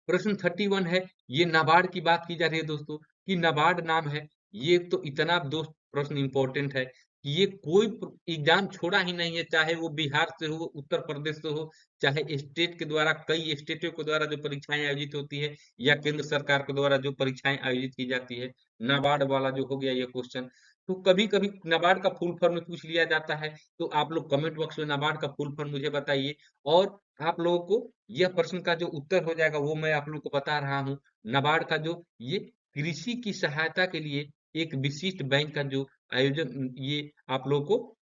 प्रश्न 31 है, ये नाबार्ड की बात की जा रही है दोस्तों कि नाबार्ड नाम है। ये तो इतना दोस्त प्रश्न इंपॉर्टेंट है कि ये कोई एग्जाम छोड़ा ही नहीं है, चाहे वो बिहार से हो, उत्तर प्रदेश से हो, चाहे स्टेट के द्वारा, कई स्टेटों के द्वारा जो परीक्षाएं आयोजित होती है या केंद्र सरकार के द्वारा जो परीक्षाएं आयोजित की जाती है, नाबार्ड वाला जो हो गया ये क्वेश्चन। तो कभी कभी नाबार्ड का फुल फॉर्म में पूछ लिया जाता है, तो आप लोग कमेंट बॉक्स में नाबार्ड का फुल फॉर्म मुझे बताइए। और आप लोगों को यह प्रश्न का जो उत्तर हो जाएगा वो मैं आप लोगों को बता रहा हूँ। नाबार्ड का जो ये कृषि की सहायता के लिए एक विशिष्ट बैंक का जो आयोजन, ये आप लोगों को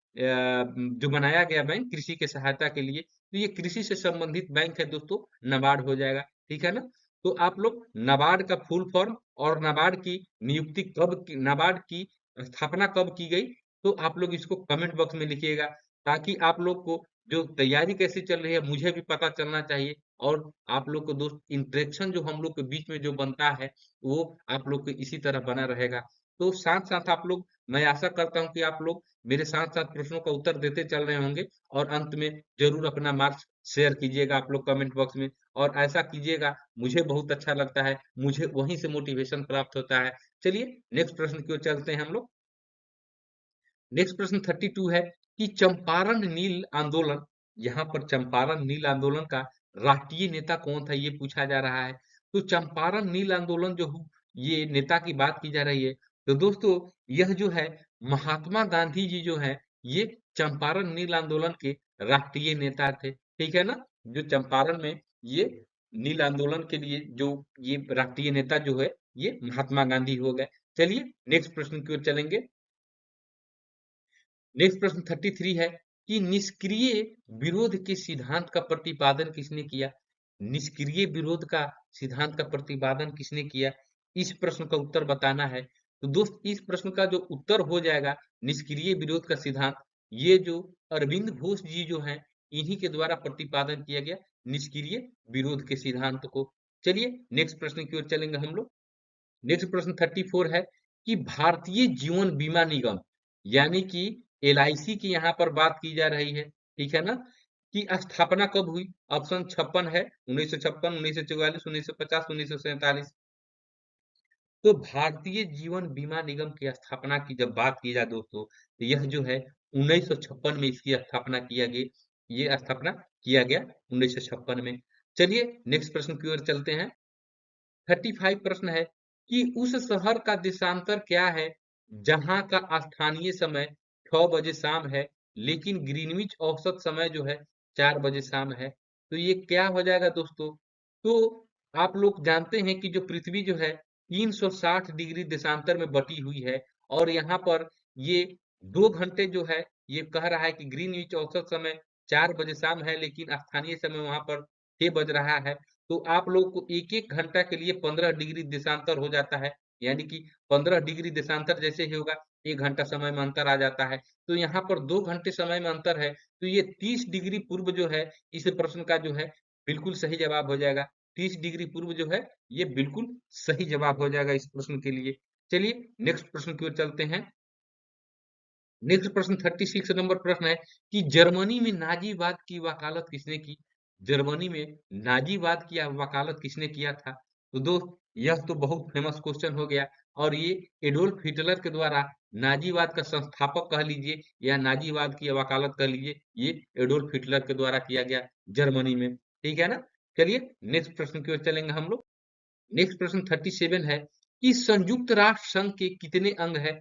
जो बनाया गया बैंक कृषि के सहायता के लिए, तो ये कृषि से संबंधित बैंक है दोस्तों, नाबार्ड हो जाएगा। ठीक है ना? तो आप लोग नाबार्ड का फुल फॉर्म और नाबार्ड की नियुक्ति नाबार्ड की स्थापना कब की गई, तो आप लोग इसको कमेंट बॉक्स में लिखिएगा, ताकि आप लोग को जो तैयारी कैसी चल रही है मुझे भी पता चलना चाहिए। और आप लोग को दोस्त इंटरेक्शन जो हम लोग के बीच में जो बनता है वो आप लोग को इसी तरह बना रहेगा। तो साथ साथ आप लोग, मैं आशा करता हूँ कि आप लोग मेरे साथ साथ प्रश्नों का उत्तर देते चल रहे होंगे, और अंत में जरूर अपना मार्क्स शेयर कीजिएगा आप लोग कमेंट बॉक्स में। और ऐसा कीजिएगा, मुझे बहुत अच्छा लगता है, मुझे वहीं से मोटिवेशन प्राप्त होता है। चलिए नेक्स्ट प्रश्न की ओर चलते हैं हम लोग। नेक्स्ट प्रश्न 32 है कि चंपारण नील आंदोलन, यहाँ पर चंपारण नील आंदोलन का राष्ट्रीय नेता कौन था ये पूछा जा रहा है। तो चंपारण नील आंदोलन ये नेता की बात की जा रही है, तो दोस्तों यह जो है महात्मा गांधी जी जो है, ये चंपारण नील आंदोलन के राष्ट्रीय नेता थे। ठीक है ना? जो चंपारण में ये नील आंदोलन के लिए जो ये राष्ट्रीय नेता जो है, ये महात्मा गांधी हो गए। चलिए नेक्स्ट प्रश्न की ओर चलेंगे। नेक्स्ट प्रश्न 33 है कि निष्क्रिय विरोध के सिद्धांत का प्रतिपादन किसने किया। निष्क्रिय विरोध का सिद्धांत का प्रतिपादन किसने किया, इस प्रश्न का उत्तर बताना है। तो दोस्त इस प्रश्न का जो उत्तर हो जाएगा निष्क्रिय विरोध का सिद्धांत, ये जो अरविंद घोष जी जो हैं, इन्हीं के द्वारा प्रतिपादन किया गया निष्क्रिय विरोध के सिद्धांत को। चलिए नेक्स्ट प्रश्न की ओर चलेंगे हम लोग। नेक्स्ट प्रश्न 34 है कि भारतीय जीवन बीमा निगम यानी कि एलआईसी की यहाँ पर बात की जा रही है। ठीक है ना? कि स्थापना कब हुई? ऑप्शन 56 है, 1956, 1944, 1950, 1947। तो भारतीय जीवन बीमा निगम की स्थापना की जब बात की जाए दोस्तों, तो यह जो है 1956 में इसकी स्थापना किया गया, ये स्थापना किया गया 1956 में। चलिए नेक्स्ट प्रश्न की ओर चलते हैं। 35 प्रश्न है कि उस शहर का देशांतर क्या है जहां का स्थानीय समय 6 बजे शाम है, लेकिन ग्रीनविच औसत समय जो है 4 बजे शाम है। तो ये क्या हो जाएगा दोस्तों? तो आप लोग जानते हैं कि जो पृथ्वी जो है 360 डिग्री देशांतर में बटी हुई है, और यहाँ पर ये 2 घंटे जो है, ये कह रहा है कि ग्रीनविच औसत समय 4 बजे शाम है, लेकिन स्थानीय समय वहां पर 6 बज रहा है। तो आप लोग को एक एक घंटा के लिए 15 डिग्री देशांतर हो जाता है, यानी कि 15 डिग्री देशांतर जैसे ही होगा 1 घंटा समय में अंतर आ जाता है। तो यहाँ पर 2 घंटे समय में अंतर है, तो ये 30 डिग्री पूर्व जो है इस प्रश्न का जो है बिल्कुल सही जवाब हो जाएगा। 30 डिग्री पूर्व जो है ये बिल्कुल सही जवाब हो जाएगा इस प्रश्न के लिए। चलिए नेक्स्ट प्रश्न की ओर चलते हैं। नेक्स्ट प्रश्न 36 नंबर प्रश्न है कि जर्मनी में नाजीवाद की वकालत किसने की। जर्मनी में नाजीवाद की वकालत किसने किया था? तो दोस्त यह तो बहुत फेमस क्वेश्चन हो गया, और ये एडोल्फ हिटलर के द्वारा नाजीवाद का संस्थापक कह लीजिए या नाजीवाद की वकालत कह लीजिए, ये एडोल्फ हिटलर के द्वारा किया गया जर्मनी में। ठीक है ना? चलिए नेक्स्ट प्रश्न की ओर चलेंगे हम लोग। नेक्स्ट प्रश्न 37 है कि संयुक्त राष्ट्र संघ के कितने अंग है।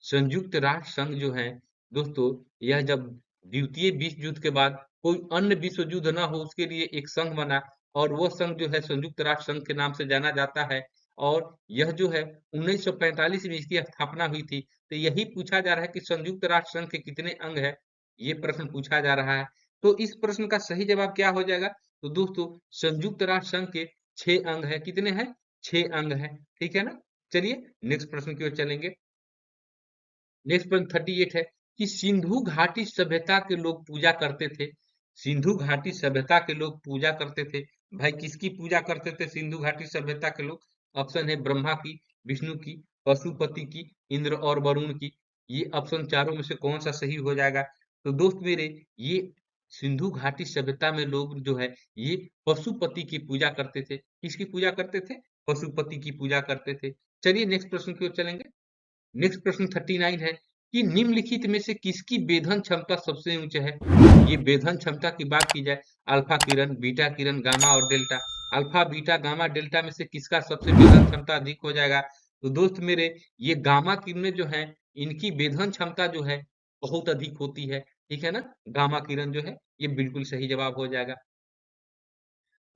संयुक्त राष्ट्र संघ जो है दोस्तों, यह जब द्वितीय विश्व युद्ध के बाद कोई अन्य विश्व युद्ध ना हो उसके लिए एक संघ बना, और वो संघ जो है संयुक्त राष्ट्र संघ के नाम से जाना जाता है। और यह जो है 1945 में इसकी स्थापना हुई थी। तो यही पूछा जा रहा है कि संयुक्त राष्ट्र संघ के कितने अंग है, ये प्रश्न पूछा जा रहा है। तो इस प्रश्न का सही जवाब क्या हो जाएगा? तो दोस्तों संयुक्त राष्ट्र संघ के 6 अंग है। कितने हैं? 6 अंग है। ठीक है ना? चलिए नेक्स्ट प्रश्न की ओर चलेंगे। नेक्स्ट प्रश्न 38 है कि सिंधु घाटी सभ्यता के लोग पूजा करते थे। सिंधु घाटी सभ्यता के लोग पूजा करते थे, भाई किसकी पूजा करते थे सिंधु घाटी सभ्यता के लोग? ऑप्शन है ब्रह्मा की, विष्णु की, पशुपति की, इंद्र और वरुण की। ये ऑप्शन चारों में से कौन सा सही हो जाएगा? तो दोस्त मेरे, ये सिंधु घाटी सभ्यता में लोग जो है ये पशुपति की पूजा करते थे। किसकी पूजा करते थे? पशुपति की पूजा करते थे। चलिए नेक्स्ट प्रश्न की ओर चलेंगे। नेक्स्ट प्रश्न 39 है कि निम्नलिखित में से किसकी वेधन क्षमता सबसे उच्च है। ये वेधन क्षमता की बात की जाए, अल्फा किरण, बीटा किरण, गामा और delta, alpha beta gamma delta में से किसका सबसे वेधन क्षमता अधिक हो जाएगा? तो दोस्त मेरे, ये गामा किरणें जो है इनकी वेधन क्षमता जो है बहुत अधिक होती है, ठीक है ना? गामा किरण जो है, ये बिल्कुल सही जवाब हो जाएगा।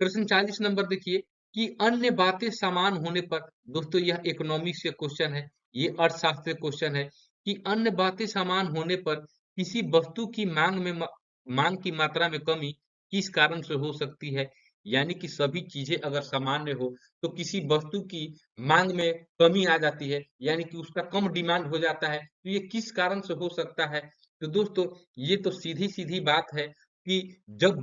प्रश्न 40 नंबर देखिए कि अन्य बातें समान होने पर, दोस्तों यह इकोनॉमिक्स से क्वेश्चन है, ये अर्थशास्त्र से क्वेश्चन है कि अन्य बातें समान होने पर किसी वस्तु की मांग की मात्रा में कमी किस कारण से हो सकती है? यानी कि सभी चीजें अगर सामान्य हो तो किसी वस्तु की मांग में कमी आ जाती है, यानी कि उसका कम डिमांड हो जाता है, तो ये किस कारण से हो सकता है? तो दोस्तों ये तो सीधी सीधी बात है कि जब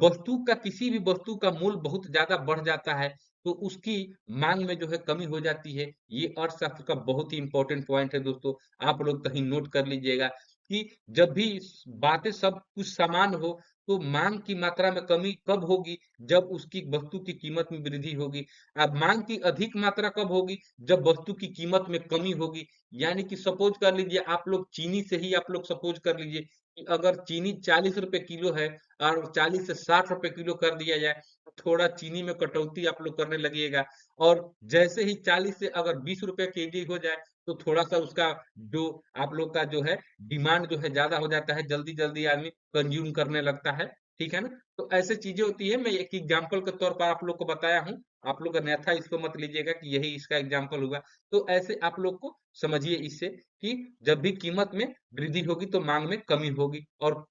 किसी भी वस्तु का मूल्य बहुत ज़्यादा बढ़ जाता है, तो उसकी माँग में जो है कमी हो जाती है। ये अर्थशास्त्र का बहुत ही इम्पोर्टेंट पॉइंट है दोस्तों, आप लोग कहीं नोट कर लीजिएगा कि जब भी बातें सब कुछ समान हो, तो माँग की मात्रा में कमी कब होगी? जब उसकी वस्तु की कीमत में वृद्धि होगी। अब माँग की अधिक मात्रा कब होगी? जब वस्तु की कीमत में कमी होगी। यानी कि सपोज़ कर लीजिए आप लोग चीनी से ही आप लोग सपोज़ कर लीजिए कि अगर चीनी ₹40 किलो है और 40 से 60 रुपए किलो कर दिया जाए, तो थोड़ा चीनी में कटौती आप लोग करने लगिएगा और जैसे ही 40 से अगर 20 रुपए केजी हो जाए, तो थोड़ा-सा उसका जो आप लोग का जो है डिमांड जो है ज़्यादा हो जाता है, जल्दी-जल्दी आदमी कंज़्यूम करने लगता है, ठीक है ना? तो ऐसे चीज़ें होती है, मैं एक एग्ज़ाम्पल के तौर पर आप लोग को बताया हूँ, आप लोग अन्यथा इसको मत लीजिएगा कि यही इसका एग्ज़ाम्पल हुआ। तो ऐसे आप लोग को समझिए इससे कि जब भी कीमत में वृद्धि होगी, तो माँग में कमी होगी और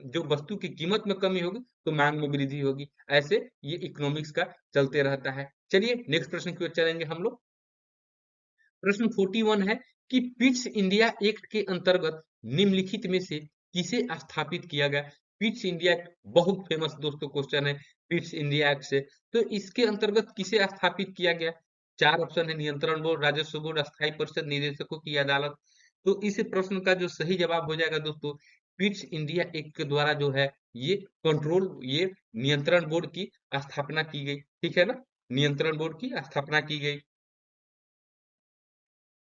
जो वस्तु की कीमत में कमी होगी तो मांग में वृद्धि होगी। ऐसे ये इकोनॉमिक्स का चलते रहता है। चलिए नेक्स्ट प्रश्न की ओर चलेंगे हम लोग। प्रश्न 41 है कि पिट्स इंडिया एक्ट के अंतर्गत निम्नलिखित में से किसे स्थापित किया गया? पिट्स इंडिया एक्ट बहुत फेमस दोस्तों क्वेश्चन है पिट्स इंडिया एक्ट से। तो इसके अंतर्गत किसे स्थापित किया गया? चार ऑप्शन है नियंत्रण बोर्ड, राजस्व बोर्ड, स्थायी परिषद, निदेशकों की अदालत। तो इस प्रश्न का जो सही जवाब हो जाएगा दोस्तों, पिट्स इंडिया एक्ट के द्वारा जो है ये नियंत्रण बोर्ड की स्थापना की गई, ठीक है ना? नियंत्रण बोर्ड की स्थापना की गई।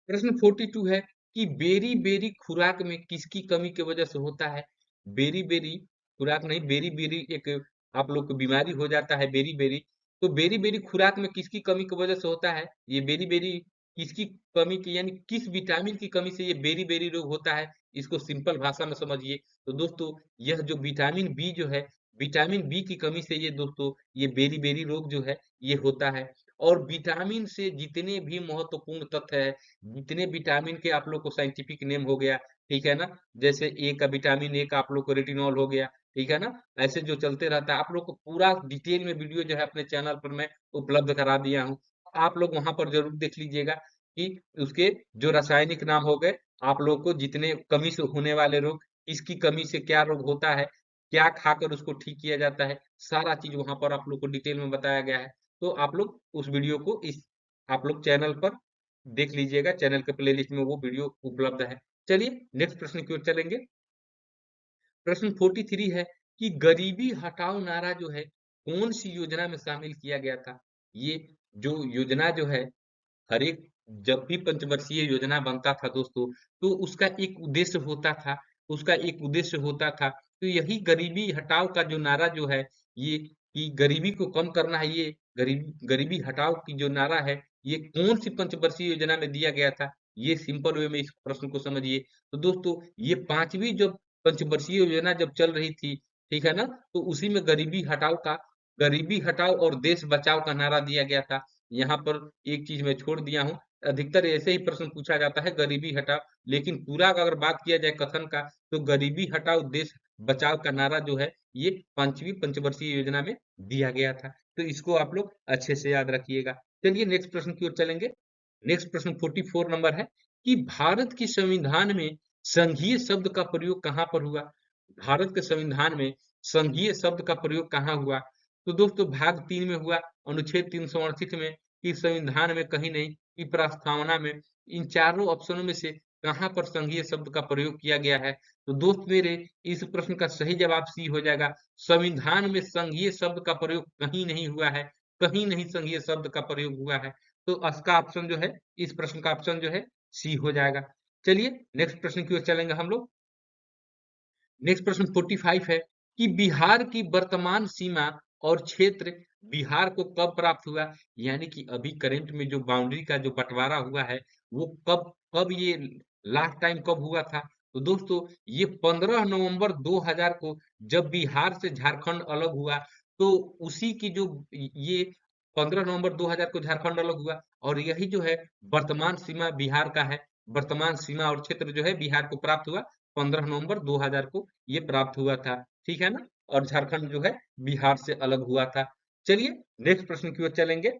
प्रश्न 42 है कि बेरी-बेरी खुराक में किसकी कमी की वजह से होता है? बेरी-बेरी खुराक नहीं, बेरी-बेरी एक आप लोग को बीमारी हो जाता है बेरी-बेरी। तो बेरी-बेरी खुराक में किसकी कमी की वजह से होता है? ये बेरी-बेरी किसकी कमी की यानी किस विटामिन की कमी से ये बेरी-बेरी रोग होता है? इसको सिंपल भाषा में समझिए। तो दोस्तों यह जो विटामिन बी जो है, विटामिन बी की कमी से ये दोस्तों ये बेरी-बेरी रोग जो है ये होता है। और विटामिन से जितने भी महत्वपूर्ण तत्व है जितने विटामिन के आप लोग को साइंटिफिक नेम हो गया, ठीक है ना? जैसे ए का विटामिन ए का आप लोग को रेटिनॉल हो गया, ठीक है ना? ऐसे जो चलते रहता है, आप लोग को पूरा डिटेल में वीडियो जो है अपने चैनल पर मैं उपलब्ध करा दिया हूँ। आप लोग वहाँ पर ज़रूर देख लीजिएगा कि उसके जो रासायनिक नाम हो गए, आप लोग को जितने कमी से होने वाले रोग, इसकी कमी से क्या रोग होता है, क्या खाकर उसको ठीक किया जाता है, सारा चीज़ वहाँ पर आप लोग को डिटेल में बताया गया है। तो आप लोग उस वीडियो को इस आप लोग चैनल पर देख लीजिएगा, चैनल के प्लेलिस्ट में वो वीडियो उपलब्ध है। चलिए नेक्स्ट प्रश्न की ओर चलेंगे। प्रश्न 43 है कि गरीबी हटाओ नारा जो है कौन सी योजना में शामिल किया गया था? ये जो योजना जो है हर एक जब भी पंचवर्षीय योजना बनता था दोस्तों, तो उसका एक उद्देश्य होता था, तो यही गरीबी हटाओ का जो नारा जो है, ये कि गरीबी को कम करना है, ये गरीबी हटाओ की जो नारा है, ये कौन-सी पंचवर्षीय योजना में दिया गया था? ये सिंपल वे में इस प्रश्न को समझिए। तो दोस्तों, ये 5वीं जो पंचवर्षीय योजना जब चल रही थी, ठीक है ना? तो उसी में गरीबी हटाओ और देश बचाओ का नारा दिया गया था। यहाँ पर एक चीज़ मैं छोड़ दिया हूँ, अधिकतर ऐसे ही प्रश्न पूछा जाता है गरीबी हटाओ, लेकिन पूरा अगर बात किया जाए कथन का, तो गरीबी हटाओ देश बचाओ का नारा जो है, ये 5वीं पंचवर्षीय योजना में दिया गया था। तो इसको आप लोग अच्छे से याद रखिएगा। चलिए नेक्स्ट प्रश्न की ओर चलेंगे। नेक्स्ट प्रश्न 44 नंबर है कि भारत के संविधान में संघीय शब्द का प्रयोग कहाँ पर हुआ? भारत के संविधान में संघीय शब्द का प्रयोग कहाँ हुआ? तो दोस्तों भाग 3 में हुआ, अनुच्छेद 368 में, कि संविधान में कहीं नहीं, कि प्रस्तावना में। इन चारों ऑप्शनों में से कहाँ पर संघीय शब्द का प्रयोग किया गया है? तो दोस्त मेरे इस प्रश्न का सही जवाब सी हो जाएगा। संविधान में संघीय शब्द का प्रयोग कहीं नहीं हुआ है, कहीं नहीं संघीय शब्द का प्रयोग हुआ है। तो इसका ऑप्शन जो है, इस प्रश्न का ऑप्शन जो है सी हो जाएगा। चलिए नेक्स्ट प्रश्न की ओर चलेंगे हम लोग। नेक्स्ट प्रश्न 45 है कि बिहार की वर्तमान सीमा और क्षेत्र बिहार को कब प्राप्त हुआ? यानी कि अभी करंट में जो बाउंड्री का जो बंटवारा हुआ है, वो कब कब ये लास्ट टाइम कब हुआ था? तो दोस्तों ये 15 नवंबर 2000 को जब बिहार से झारखंड अलग हुआ, तो उसी की जो ये 15 नवंबर 2000 को झारखंड अलग हुआ और यही जो है वर्तमान सीमा बिहार का है। वर्तमान सीमा और क्षेत्र जो है बिहार को प्राप्त हुआ 15 नवंबर 2000 को ये प्राप्त हुआ था। ठीक है ना? और झारखंड जो है बिहार से अलग हुआ था। चलिए नेक्स्ट प्रश्न की ओर चलेंगे।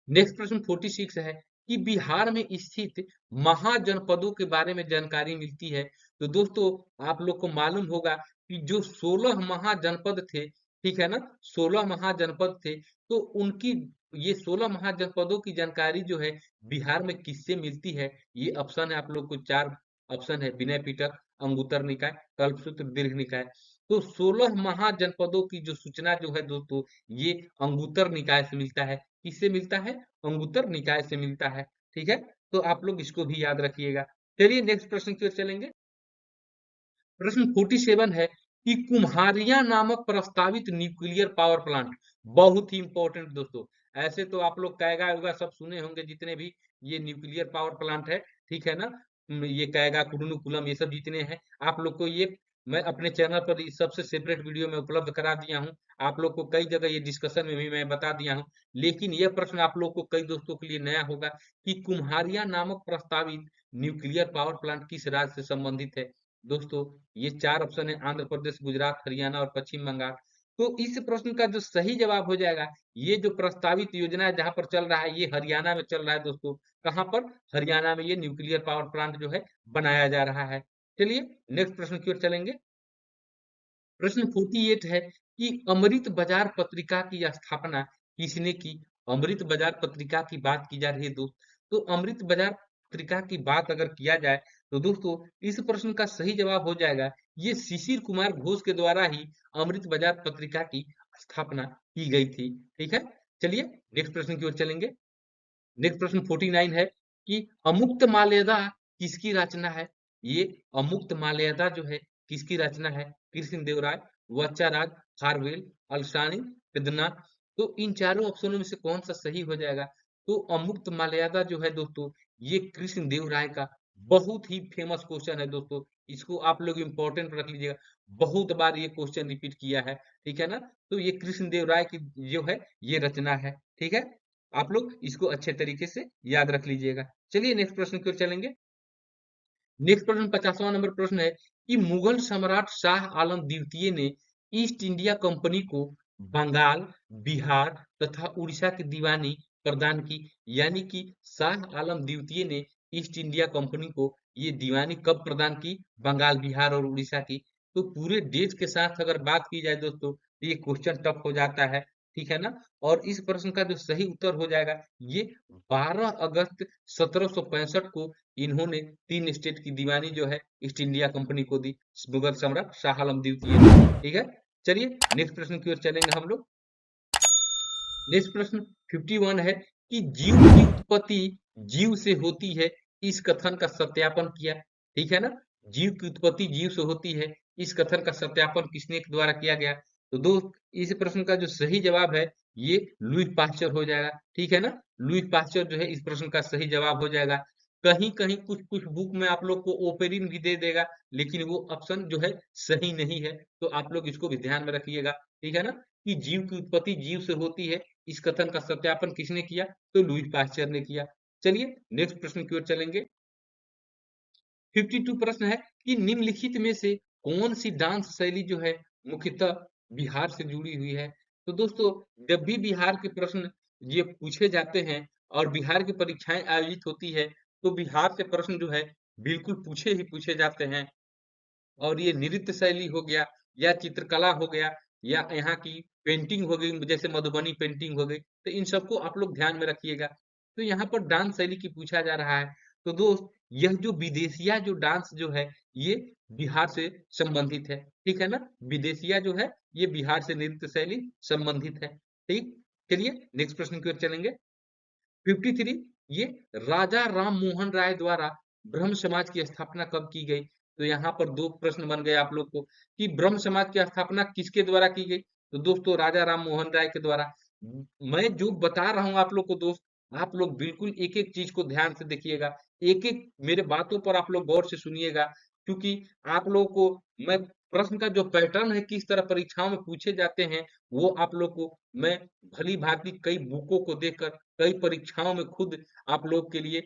नेक्स्ट प्रश्न 46 है कि बिहार में स्थित महाजनपदों के बारे में जानकारी मिलती है। तो दोस्तों आप लोग को मालूम होगा कि जो 16 महाजनपद थे, ठीक है ना, 16 महाजनपद थे, तो उनकी ये 16 महाजनपदों की जानकारी जो है बिहार में किससे मिलती है? ये ऑप्शन है आप लोग को, चार ऑप्शन है: विनय पिटक, अंगुत्तर निकाय, कल्पसूत्र, दीर्घ निकाय। तो 16 महाजनपदों की जो सूचना जो है दोस्तों, ये अंगुत्तर निकाय से मिलता है। किससे मिलता है? अंगुत्तर निकाय से मिलता है। ठीक है, तो आप लोग इसको भी याद रखिएगा। चलिए नेक्स्ट प्रश्न की ओर चलेंगे। प्रश्न 47 है कि कुम्हारिया नामक प्रस्तावित न्यूक्लियर पावर प्लांट, बहुत ही इंपॉर्टेंट दोस्तों। ऐसे तो आप लोग कैगा वैगा सब सुने होंगे, जितने भी ये न्यूक्लियर पावर प्लांट है, ठीक है ना, ये कैगा, कुडुनुकुलम, ये सब जितने हैं, आप लोग को ये मैं अपने चैनल पर इस सबसे सेपरेट वीडियो में उपलब्ध करा दिया हूँ। आप लोग को कई जगह ये डिस्कशन में भी मैं बता दिया हूँ। लेकिन यह प्रश्न आप लोग को कई दोस्तों के लिए नया होगा कि कुम्हारिया नामक प्रस्तावित न्यूक्लियर पावर प्लांट किस राज्य से संबंधित है। दोस्तों ये चार ऑप्शन है: आंध्र प्रदेश, गुजरात, हरियाणा और पश्चिम बंगाल। तो इस प्रश्न का जो सही जवाब हो जाएगा, ये जो प्रस्तावित योजना है जहां पर चल रहा है, ये हरियाणा में चल रहा है दोस्तों। कहां पर? हरियाणा में ये न्यूक्लियर पावर प्लांट जो है बनाया जा रहा है। चलिए नेक्स्ट प्रश्न की ओर चलेंगे। प्रश्न 48 है कि अमृत बाजार पत्रिका की स्थापना किसने की? अमृत बाजार पत्रिका की बात की जा रही है दोस्त, तो अमृत बाजार पत्रिका की बात अगर किया जाए तो दोस्तों इस प्रश्न का सही जवाब हो जाएगा, ये शिशिर कुमार घोष के द्वारा ही अमृत बाजार पत्रिका की स्थापना की गई थी। ठीक है, चलिए नेक्स्ट प्रश्न की ओर चलेंगे। नेक्स्ट प्रश्न 49 है कि अमुक्त माल्यदा किसकी रचना है? ये अमुक्त माल्यदा जो है किसकी रचना है? कृष्णदेवराय, वत्सराज, खारवेल, अलसानी, पेदना। तो इन चारों ऑप्शनों में से कौन सा सही हो जाएगा? तो अमुक्त माल्यदा जो है दोस्तों, ये कृष्णदेवराय का बहुत ही फेमस क्वेश्चन है दोस्तों। इसको आप लोग इंपॉर्टेंट रख लीजिएगा, बहुत बार ये क्वेश्चन रिपीट किया है। ठीक है ना, तो ये कृष्णदेवराय की जो है ये रचना है। ठीक है, आप लोग इसको अच्छे तरीके से याद रख लीजिएगा। चलिए नेक्स्ट प्रश्न की ओर चलेंगे। नेक्स्ट प्रश्न 50वां नंबर प्रश्न है कि मुगल सम्राट शाह आलम द्वितीय ने ईस्ट इंडिया कंपनी को बंगाल, बिहार तथा उड़ीसा की दीवानी प्रदान की। यानी कि शाह आलम द्वितीय ने ईस्ट इंडिया कंपनी को ये दीवानी कब प्रदान की? बंगाल, बिहार और उड़ीसा की। तो पूरे डेट के साथ अगर बात की जाए दोस्तों, तो ये क्वेश्चन टफ हो जाता है। ठीक है ना, और इस प्रश्न का जो सही उत्तर हो जाएगा, ये 12 अगस्त 1765 को इन्होंने 3 स्टेट की दीवानी जो है ईस्ट इंडिया कंपनी को दी, मुगल सम्राट शाह आलम द्वितीय ने। ठीक है, चलिए नेक्स्ट प्रश्न की ओर चलेंगे हम लोग। नेक्स्ट प्रश्न 51 है कि जीव की उत्पत्ति जीव से होती है, इस कथन का सत्यापन किया। ठीक है ना, जीव की उत्पत्ति जीव से होती है, इस कथन का सत्यापन किसने के द्वारा किया गया? तो दोस्त इस प्रश्न का जो सही जवाब है, ये लुई पास्चर हो जाएगा। ठीक है ना, लुई पास्चर जो है इस प्रश्न का सही जवाब हो जाएगा। कहीं कहीं कुछ कुछ बुक में आप लोग को ओपेरिन भी दे देगा, लेकिन वो ऑप्शन जो है सही नहीं है, तो आप लोग इसको भी ध्यान में रखिएगा। ठीक है ना, कि जीव की उत्पत्ति जीव से होती है, इस कथन का सत्यापन किसने किया? तो लुई पास्चर ने किया। चलिए नेक्स्ट प्रश्न की ओर चलेंगे। 52 प्रश्न है कि निम्नलिखित में से कौन सी डांस शैली जो है मुख्यतः बिहार से जुड़ी हुई है? तो दोस्तों जब भी बिहार के प्रश्न ये पूछे जाते हैं और बिहार की परीक्षाएं आयोजित होती है, तो बिहार से प्रश्न जो है बिल्कुल पूछे ही पूछे जाते हैं। और ये नृत्य शैली हो गया, या चित्रकला हो गया, या यहाँ की पेंटिंग हो गई, जैसे मधुबनी पेंटिंग हो गई, तो इन सबको आप लोग ध्यान में रखिएगा। तो यहाँ पर डांस शैली की पूछा जा रहा है, तो दोस्त यह जो विदेशिया जो डांस जो है, ये बिहार से संबंधित है। ठीक है ना, विदेशिया जो है ये बिहार से नृत्य शैली संबंधित है। ठीक, चलिए नेक्स्ट प्रश्न की ओर चलेंगे। 53 ये राजा राम मोहन राय द्वारा ब्रह्म समाज की स्थापना कब की गई? तो यहाँ पर दो प्रश्न बन गए आप लोग को कि ब्रह्म समाज की स्थापना किसके द्वारा की गई? तो दोस्तों राजा राम मोहन राय के द्वारा। मैं जो बता रहा हूँ आप लोग को दोस्त, आप लोग बिल्कुल एक-एक चीज को ध्यान से देखिएगा, एक-एक मेरे बातों पर आप लोग गौर से सुनिएगा, क्योंकि आप लोगों को मैं प्रश्न का जो पैटर्न है, किस तरह परीक्षाओं में पूछे जाते हैं, वो आप लोग को मैं भली-भांति कई बुकों को देखकर, कई परीक्षाओं में खुद आप लोग के लिए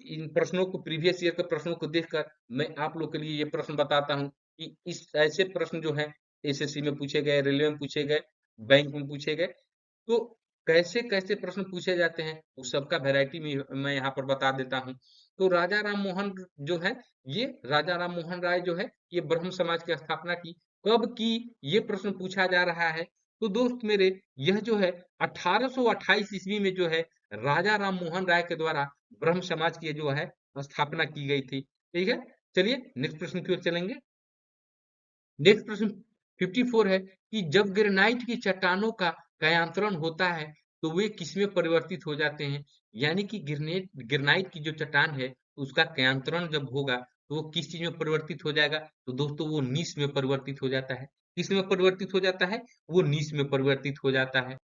इन प्रश्नों को प्रीवियस ईयर के प्रश्नों को देखकर मैं आप लोग के लिए ये प्रश्न बताता हूँ कि इस ऐसे प्रश्न जो हैं एसएससी में पूछे गए, रेलवे में पूछे गए, बैंक में पूछे गए, तो कैसे-कैसे प्रश्न पूछे जाते हैं, उस सबका वैरायटी में मैं यहाँ पर बता देता हूँ। तो राजा राम मोहन जो है, ये राजा राम मोहन राय जो है, ये ब्रह्म समाज की स्थापना की, कब की, ये प्रश्न पूछा जा रहा है। तो दोस्त मेरे, यह जो है 1828 ईस्वी में जो है, राजा राम मोहन राय के द्वारा ब्रह्म समाज की जो है स्थापना की गई थी। ठीक है? चलिए नेक्स्ट प्रश्न की ओर चलेंगे। नेक्स्ट प्रश्न 54 है कि जब ग्रेनाइट की चट्टानों का कायांतरण होता है तो वे किसमें परिवर्तित हो जाते हैं? यानी कि गिरनेट ग्रेनाइट की जो चट्टान है उसका कायांतरण जब होगा तो वो किस चीज में परिवर्तित हो जाएगा? तो दोस्तों वो नीस में परिवर्तित हो जाता है। किस में परिवर्तित हो जाता है? वो नीस में परिवर्तित हो जाता है।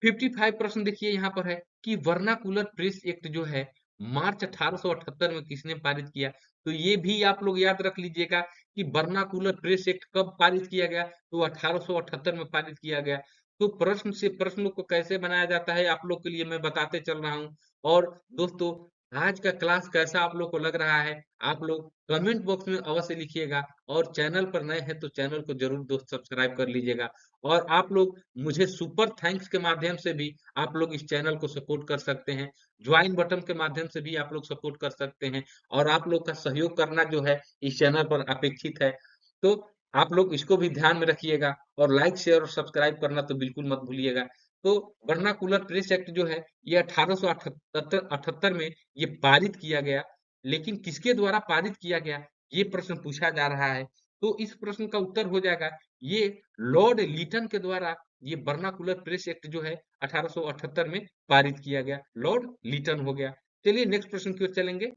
55 प्रश्न देखिए यहाँ पर है कि वर्नाकुलर प्रेस एक्ट जो है मार्च 1878 में किसने पारित किया? तो ये भी आप लोग याद रख लीजिएगा कि वर्नाकुलर प्रेस एक्ट कब पारित किया गया? तो 1878 में पारित किया गया। तो प्रश्न से प्रश्नों को कैसे बनाया जाता है आप लोग के लिए मैं बताते चल रहा हूँ। और दोस्तों, आज का क्लास कैसा आप लोग को लग रहा है? आप लोग कमेंट बॉक्स में अवश्य लिखिएगा, और चैनल पर नए हैं तो चैनल को जरूर दोस्त सब्सक्राइब कर लीजिएगा। और आप लोग मुझे सुपर थैंक्स के माध्यम से भी आप लोग इस चैनल को सपोर्ट कर सकते हैं। ज्वाइन बटन के माध्यम से भी आप लोग सपोर्ट कर सकते हैं, और आप लोग का सहयोग करना जो है इस चैनल पर अपेक्षित है। तो आप लोग इसको भी ध्यान में रखिएगा, और लाइक शेयर और सब्सक्राइब करना तो बिल्कुल मत भूलिएगा। तो वर्नाकुलर प्रेस एक्ट जो है ये 1878 में ये पारित किया गया, लेकिन किसके द्वारा पारित किया गया, ये प्रश्न पूछा जा रहा है। तो इस प्रश्न का उत्तर हो जाएगा, ये लॉर्ड लीटन के द्वारा ये वर्नाकुलर प्रेस एक्ट जो है 1878 में पारित किया गया, लॉर्ड लीटन हो गया। चलिए नेक्स्ट प्रश्न की ओर चलेंगे।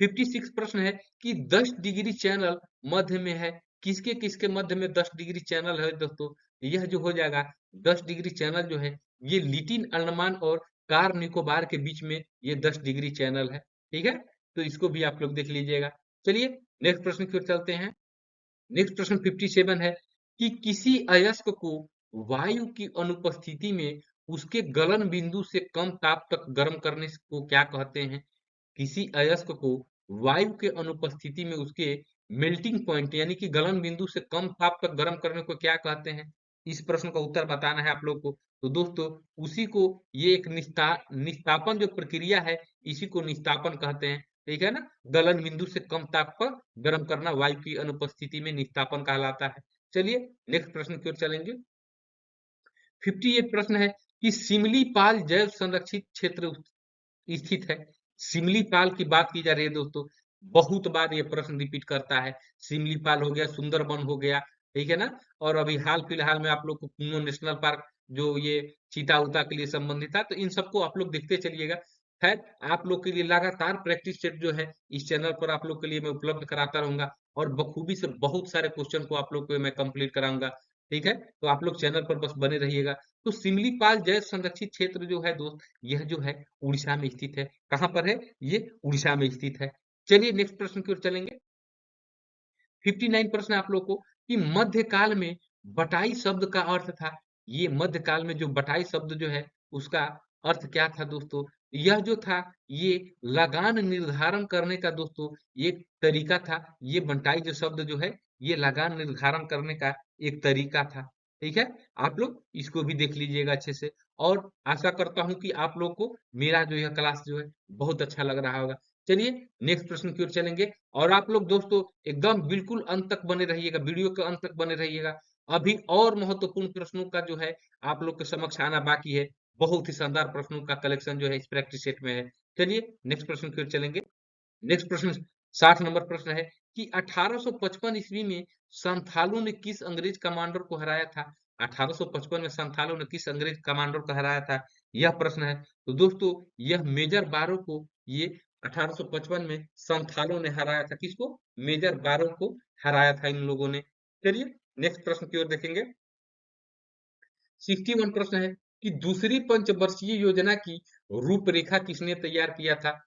56 प्रश्न है कि 10 डिग्री चैनल मध्य में है, किसके किसके मध्य में 10 डिग्री चैनल है दोस्तों? यह जो हो जाएगा 10 डिग्री चैनल जो है, ये लिटिल अंडमान और कार निकोबार के बीच में ये 10 डिग्री चैनल है। ठीक है? तो इसको भी आप लोग देख लीजिएगा। चलिए नेक्स्ट प्रश्न की ओर चलते हैं। नेक्स्ट प्रश्न 57 है कि किसी अयस्क को वायु की अनुपस्थिति में उसके गलन बिंदु से कम ताप तक गर्म करने को क्या कहते हैं? किसी अयस्क को वायु के अनुपस्थिति में उसके मेल्टिंग पॉइंट यानी कि गलन बिंदु से कम ताप तक गर्म करने को क्या कहते हैं? इस प्रश्न का उत्तर बताना है आप लोग को। तो दोस्तों, उसी को ये एक निस्तापन जो प्रक्रिया है, इसी को निस्तापन कहते हैं। ठीक है ना? गलन बिंदु से कम ताप पर गर्म करना वायु की अनुपस्थिति में निस्तापन कहलाता है। चलिए नेक्स्ट प्रश्न की ओर चलेंगे। 58 प्रश्न है कि सिमलीपाल जैव संरक्षित क्षेत्र स्थित है। सिमलीपाल की बात की जा रही है दोस्तों, बहुत बार ये प्रश्न रिपीट करता है। सिमलीपाल हो गया, सुंदरबन हो गया, ठीक है ना? और अभी हाल फिलहाल में आप लोग को कुन्नो नेशनल पार्क जो ये चीता उता के लिए संबंधित था, तो इन सबको आप लोग देखते चलिएगा। खैर, आप लोग के लिए लगातार प्रैक्टिस सेट जो है इस चैनल पर आप लोग के लिए मैं उपलब्ध कराता रहूंगा, और बखूबी से बहुत सारे क्वेश्चन को आप लोग को मैं कंप्लीट कराऊंगा। ठीक है? तो आप लोग चैनल पर बस बने रहिएगा। तो सिमलीपाल जैव संरक्षित क्षेत्र जो है दोस्त, यह जो है उड़ीसा में स्थित है। कहाँ पर है? ये उड़ीसा में स्थित है। चलिए नेक्स्ट प्रश्न की ओर चलेंगे। 59 प्रश्न आप लोग को कि मध्यकाल में बटाई शब्द का अर्थ था। ये मध्यकाल में जो बटाई शब्द जो है उसका अर्थ क्या था दोस्तों? यह जो था, ये लगान निर्धारण करने का दोस्तों एक तरीका था। ये बंटाई जो शब्द जो है, ये लगान निर्धारण करने का एक तरीका था। ठीक है? आप लोग इसको भी देख लीजिएगा अच्छे से, और आशा करता हूं कि आप लोग को मेरा जो यह क्लास जो है बहुत अच्छा लग रहा होगा। चलिए नेक्स्ट प्रश्न की ओर चलेंगे, और आप लोग दोस्तों एकदम बिल्कुल अंत तक बने रहिएगा, वीडियो के अंत तक बने रहिएगा। अभी और महत्वपूर्ण प्रश्नों का जो है आप लोग के समक्ष आना बाकी है। बहुत ही शानदार प्रश्नों का कलेक्शन जो है इस प्रैक्टिस सेट में है। चलिए नेक्स्ट प्रश्न की ओर चलेंगे। नेक्स्ट प्रश्न 60 नंबर प्रश्न है कि 1855 ईस्वी में संथालों ने किस अंग्रेज कमांडर को हराया था? 1855 में संथालों ने किस अंग्रेज कमांडर को हराया था? यह प्रश्न है। तो दोस्तों, यह मेजर बारो को ये 1855 में संथालों ने हराया था। किसको? मेजर बारो को हराया था इन लोगों ने। चलिए नेक्स्ट प्रश्न की ओर देखेंगे। 61 प्रश्न है कि दूसरी पंचवर्षीय योजना की रूपरेखा किसने तैयार किया था?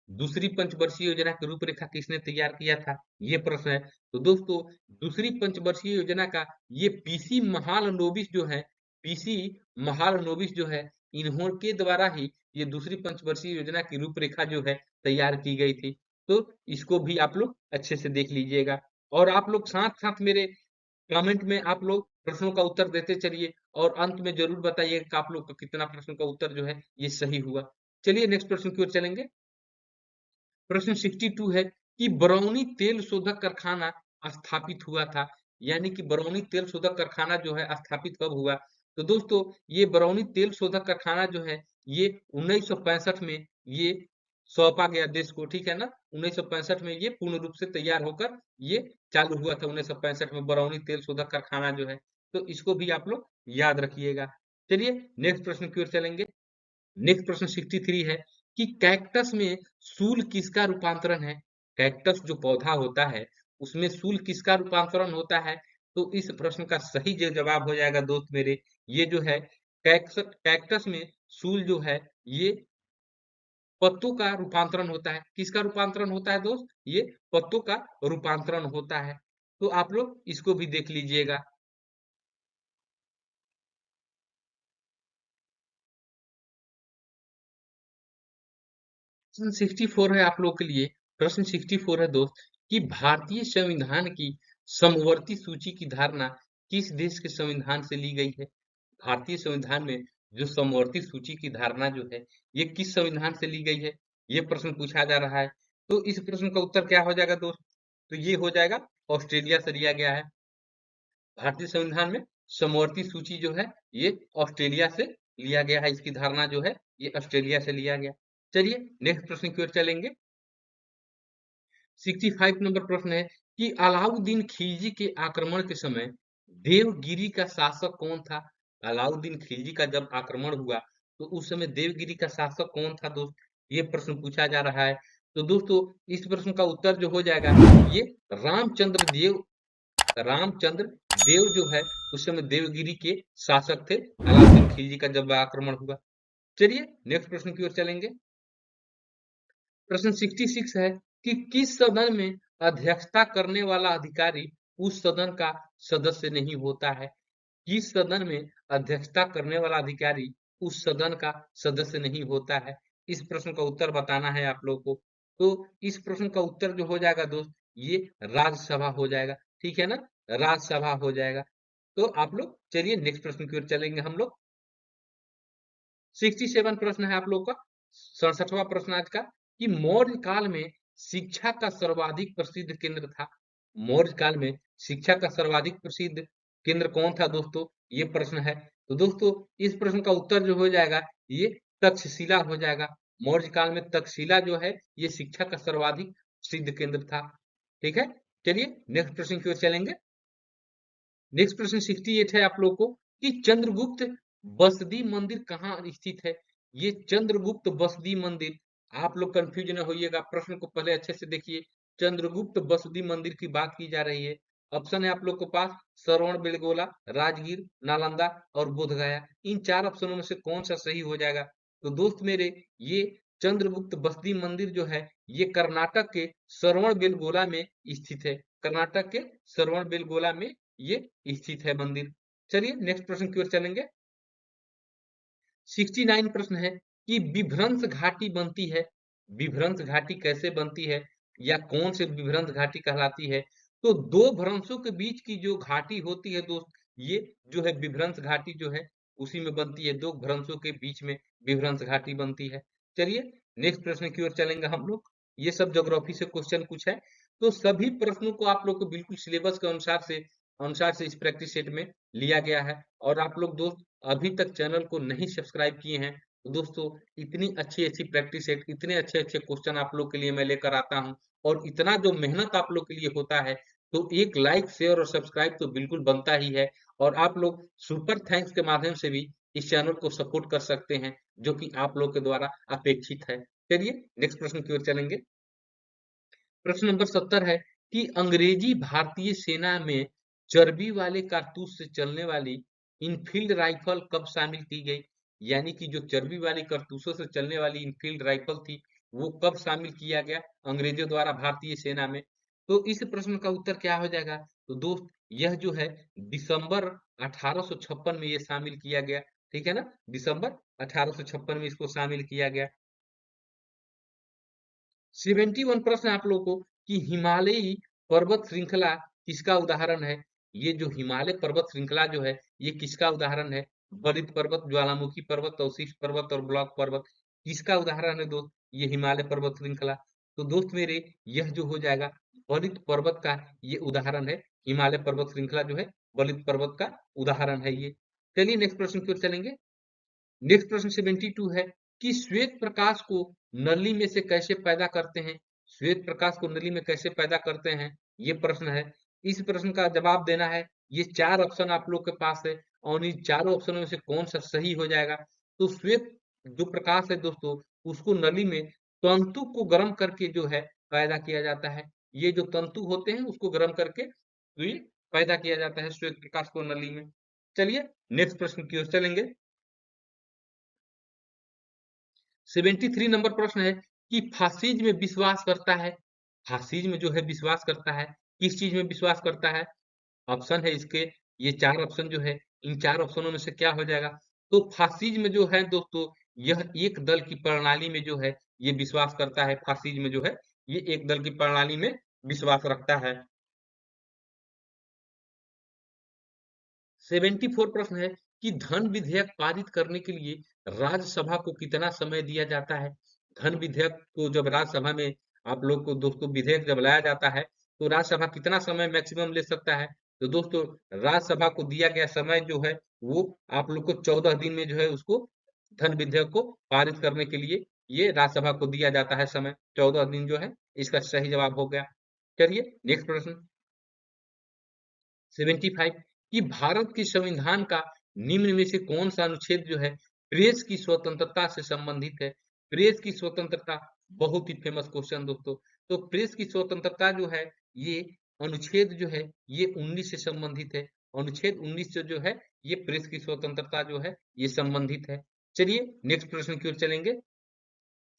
दूसरी पंचवर्षीय योजना की रूपरेखा किसने तैयार किया था? ये प्रश्न है। तो दोस्तों, दूसरी पंचवर्षीय योजना का ये पीसी महालनोबिस जो है, पीसी महालनोबिस जो है, इन्हों के द्वारा ही ये दूसरी पंचवर्षीय योजना की रूपरेखा जो है तैयार की गई थी। तो इसको भी आप लोग अच्छे से देख लीजिएगा, और आप लोग साथ साथ मेरे कमेंट में आप लोग प्रश्नों का उत्तर देते चलिए, और अंत में जरूर बताइए कि आप लोग का कितना प्रश्न का उत्तर जो है ये सही हुआ। चलिए नेक्स्ट प्रश्न की ओर चलेंगे। प्रश्न 62 है कि बरौनी तेल शोधक कारखाना स्थापित हुआ था। यानी कि बरौनी तेल शोधक कारखाना जो है स्थापित कब हुआ? तो दोस्तों, ये बरौनी तेल शोधक कारखाना जो है ये 1965 में ये सौंपा गया देश को, ठीक है ना। 1965 में ये पूर्ण रूप से तैयार होकर ये चालू हुआ था। 1965 में बरौनी तेल शोधक कारखाना जो है, तो इसको भी आप लोग याद रखिएगा। चलिए नेक्स्ट प्रश्न की ओर चलेंगे। नेक्स्ट प्रश्न 63 है कि कैक्टस में सूल किसका रूपांतरण है? कैक्टस जो पौधा होता है उसमें सूल किसका रूपांतरण होता है? तो इस प्रश्न का सही जो जवाब हो जाएगा दोस्त मेरे, ये जो है कैक्टस में सूल जो है ये पत्तों का रूपांतरण होता है। किसका रूपांतरण होता है दोस्त? ये पत्तों का रूपांतरण होता है। तो आप लोग इसको भी देख लीजिएगा। प्रश्न 64 है आप लोग के लिए। प्रश्न 64 है दोस्त कि भारतीय संविधान की समवर्ती सूची की धारणा किस देश के संविधान से ली गई है? भारतीय संविधान में जो समवर्ती सूची की धारणा जो है ये किस संविधान से ली गई है? ये प्रश्न पूछा जा रहा है। तो इस प्रश्न का उत्तर क्या हो जाएगा दोस्त? तो ये हो जाएगा ऑस्ट्रेलिया से लिया गया है। भारतीय संविधान में समवर्ती सूची जो है ये ऑस्ट्रेलिया से लिया गया है। इसकी धारणा जो है ये ऑस्ट्रेलिया से लिया गया। चलिए नेक्स्ट प्रश्न की ओर चलेंगे। 65 नंबर प्रश्न है कि अलाउद्दीन खिलजी के आक्रमण के समय देवगिरी का शासक कौन था? अलाउद्दीन खिलजी का जब आक्रमण हुआ तो उस समय देवगिरी का शासक कौन था दोस्त? ये प्रश्न पूछा जा रहा है। तो दोस्तों, इस प्रश्न का उत्तर जो हो जाएगा ये रामचंद्र देव, रामचंद्र देव जो है उस समय देवगिरी के शासक थे अलाउद्दीन खिलजी का जब आक्रमण हुआ। चलिए नेक्स्ट प्रश्न की ओर चलेंगे। प्रश्न 66 है कि किस सदन में अध्यक्षता करने वाला अधिकारी उस सदन का सदस्य नहीं होता है? किस सदन में अध्यक्षता करने वाला अधिकारी उस सदन का सदस्य नहीं होता है? इस प्रश्न का उत्तर बताना है आप लोग को। तो इस प्रश्न का उत्तर जो हो जाएगा दोस्त ये राज्यसभा हो जाएगा, ठीक है ना। राज्यसभा हो जाएगा। तो आप लोग चलिए नेक्स्ट प्रश्न की ओर चलेंगे हम लोग। 67 प्रश्न है आप लोग का, 67वां प्रश्न आज का कि मौर्य काल में शिक्षा का सर्वाधिक प्रसिद्ध केंद्र था। मौर्य काल में शिक्षा का सर्वाधिक प्रसिद्ध केंद्र कौन था दोस्तों? ये प्रश्न है। तो दोस्तों, इस प्रश्न का उत्तर जो हो जाएगा ये तक्षशिला हो जाएगा। मौर्य काल में तक्षशिला जो है ये शिक्षा का सर्वाधिक प्रसिद्ध केंद्र था, ठीक है। चलिए नेक्स्ट प्रश्न की ओर चलेंगे। नेक्स्ट प्रश्न 68 है आप लोग को कि चंद्रगुप्त बसदी मंदिर कहाँ स्थित है? ये चंद्रगुप्त बसदी मंदिर, आप लोग कंफ्यूज न होइएगा, प्रश्न को पहले अच्छे से देखिए। चंद्रगुप्त बसदी मंदिर की बात की जा रही है। ऑप्शन है आप लोग के पास श्रवण बेलगोला, राजगीर, नालंदा और बोधगया। इन चार ऑप्शनों में से कौन सा सही हो जाएगा? तो दोस्त मेरे, ये चंद्रगुप्त बसदी मंदिर जो है ये कर्नाटक के श्रवण बेलगोला में स्थित है। कर्नाटक के श्रवण बेलगोला में ये स्थित है मंदिर। चलिए नेक्स्ट प्रश्न की ओर चलेंगे। 69 प्रश्न है कि विभ्रंश घाटी बनती है। विभ्रंश घाटी कैसे बनती है या कौन से विभ्रंश घाटी कहलाती है? तो दो भ्रंशों के बीच की जो घाटी होती है दोस्त, ये जो है विभ्रंश घाटी जो है उसी में बनती है। दो भ्रंशों के बीच में विभ्रंश घाटी बनती है। चलिए नेक्स्ट प्रश्न की ओर चलेंगे हम लोग। ये सब ज्योग्राफी से क्वेश्चन कुछ है, तो सभी प्रश्नों को आप लोग को बिल्कुल सिलेबस के अनुसार से इस प्रैक्टिस सेट में लिया गया है। और आप लोग दोस्त अभी तक चैनल को नहीं सब्सक्राइब किए हैं तो दोस्तों इतनी अच्छी अच्छी प्रैक्टिस सेट, इतने अच्छे अच्छे क्वेश्चन आप लोग के लिए मैं लेकर आता हूं, और इतना जो मेहनत आप लोग के लिए होता है, तो एक लाइक शेयर और सब्सक्राइब तो बिल्कुल बनता ही है। और आप लोग सुपर थैंक्स के माध्यम से भी इस चैनल को सपोर्ट कर सकते हैं, जो कि आप लोग के द्वारा अपेक्षित है। चलिए नेक्स्ट प्रश्न की ओर चलेंगे। प्रश्न नंबर 70 है कि अंग्रेजी भारतीय सेना में चर्बी वाले कारतूस से चलने वाली इनफील्ड राइफल कब शामिल की गई? यानी कि जो चर्बी वाली कारतूसों से चलने वाली इनफील्ड राइफल थी, वो कब शामिल किया गया अंग्रेजों द्वारा भारतीय सेना में? तो इस प्रश्न का उत्तर क्या हो जाएगा? तो दोस्त यह जो है दिसंबर 1856 में ये शामिल किया गया, ठीक है ना? दिसंबर 1856 में इसको शामिल किया गया। 71 प्रश्न आप लोगों को कि हिमालयी पर्वत श्रृंखला किसका उदाहरण है? ये जो हिमालय पर्वत श्रृंखला जो है, ये किसका उदाहरण है? बलित पर्वत, ज्वालामुखी पर्वत, अवशिष्ट पर्वत और ब्लॉक पर्वत किसका उदाहरण है दोस्त? ये हिमालय पर्वत श्रृंखला। तो दोस्त मेरे यह जो हो जाएगा बलित पर्वत का ये उदाहरण है। हिमालय पर्वत श्रृंखला जो है बलित पर्वत का उदाहरण है ये। चलिए नेक्स्ट प्रश्न की ओर चलेंगे। नेक्स्ट प्रश्न 72 है कि श्वेत प्रकाश को नली में से कैसे पैदा करते हैं? श्वेत प्रकाश को नली में कैसे पैदा करते हैं? ये प्रश्न है। इस प्रश्न का जवाब देना है। ये 4 ऑप्शन आप लोग के पास है और इन चारों ऑप्शनों में से कौन सा सही हो जाएगा? तो श्वेत जो प्रकाश है दोस्तों, उसको नली में तंतु को गर्म करके जो है पैदा किया जाता है। ये जो तंतु होते हैं उसको गर्म करके तो ये पैदा किया जाता है श्वेत प्रकाश को नली में। चलिए नेक्स्ट प्रश्न की ओर चलेंगे। 73 नंबर प्रश्न है कि फासिज में विश्वास करता है। फासिज में जो है विश्वास करता है, किस चीज में विश्वास करता है? ऑप्शन है इसके, ये 4 ऑप्शन जो है, इन 4 ऑप्शनों में से क्या हो जाएगा? तो फासिज में जो है दोस्तों, यह एक दल की प्रणाली में जो है, ये विश्वास करता है। फासिज में जो है, ये एक दल की प्रणाली में विश्वास रखता है। 74 प्रश्न है कि धन विधेयक पारित करने के लिए राज्यसभा को कितना समय दिया जाता है? धन विधेयक को जब राज्यसभा में आप लोग को दोस्तों विधेयक जब लाया जाता है तो राज्यसभा कितना समय मैक्सिमम ले सकता है? तो दोस्तों राज्यसभा को दिया गया समय जो है वो आप लोग को 14 दिन में जो है उसको धन विधेयक को पारित करने के लिए ये राज्यसभा को दिया जाता है समय 14 दिन जो है। इसका सही जवाब हो गया। चलिए नेक्स्ट प्रश्न 75 कि भारत के संविधान का निम्न में से कौन सा अनुच्छेद जो है प्रेस की स्वतंत्रता से संबंधित है? प्रेस की स्वतंत्रता बहुत ही फेमस क्वेश्चन दोस्तों। तो प्रेस की स्वतंत्रता जो है ये अनुच्छेद जो है ये 19 से संबंधित है। अनुच्छेद 19 से जो है ये प्रेस की स्वतंत्रता जो है ये संबंधित है। चलिए नेक्स्ट प्रश्न की ओर चलेंगे।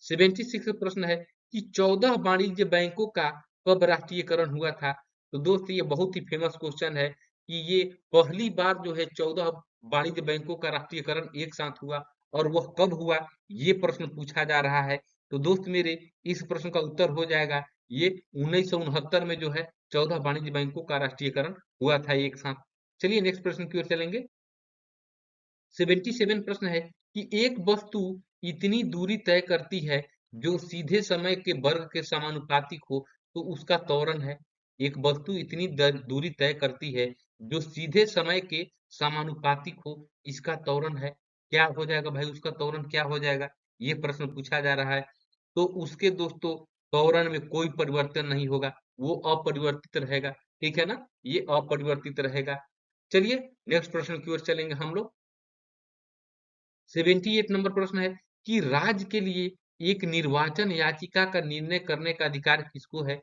76 प्रश्न है कि 14 वाणिज्य बैंकों का कब राष्ट्रीयकरण हुआ था? तो दोस्त ये बहुत ही फेमस क्वेश्चन है कि ये पहली बार जो है 14 वाणिज्य बैंकों का राष्ट्रीयकरण एक साथ हुआ और वह कब हुआ ये प्रश्न पूछा जा रहा है। तो दोस्त मेरे इस प्रश्न का उत्तर हो जाएगा ये 1969 में जो है 14 वाणिज्य बैंकों का राष्ट्रीयकरण हुआ था एक साथ। चलिए नेक्स्ट प्रश्न की ओर चलेंगे। 77 प्रश्न है कि एक वस्तु इतनी दूरी तय करती है जो सीधे समय के वर्ग के समानुपातिक हो तो उसका त्वरण है। एक वस्तु इतनी दूरी तय करती है जो सीधे समय के समानुपातिक हो, इसका त्वरण है। क्या हो जाएगा भाई, उसका त्वरण क्या हो जाएगा? ये प्रश्न पूछा जा रहा है। तो उसके दोस्तों त्वरण में कोई परिवर्तन नहीं होगा, वो अपरिवर्तित रहेगा। ठीक है ना, ये अपरिवर्तित रहेगा। चलिए नेक्स्ट प्रश्न की ओर चलेंगे हम लोग। 78 नंबर प्रश्न है कि राज्य के लिए एक निर्वाचन याचिका का निर्णय करने का अधिकार किसको है?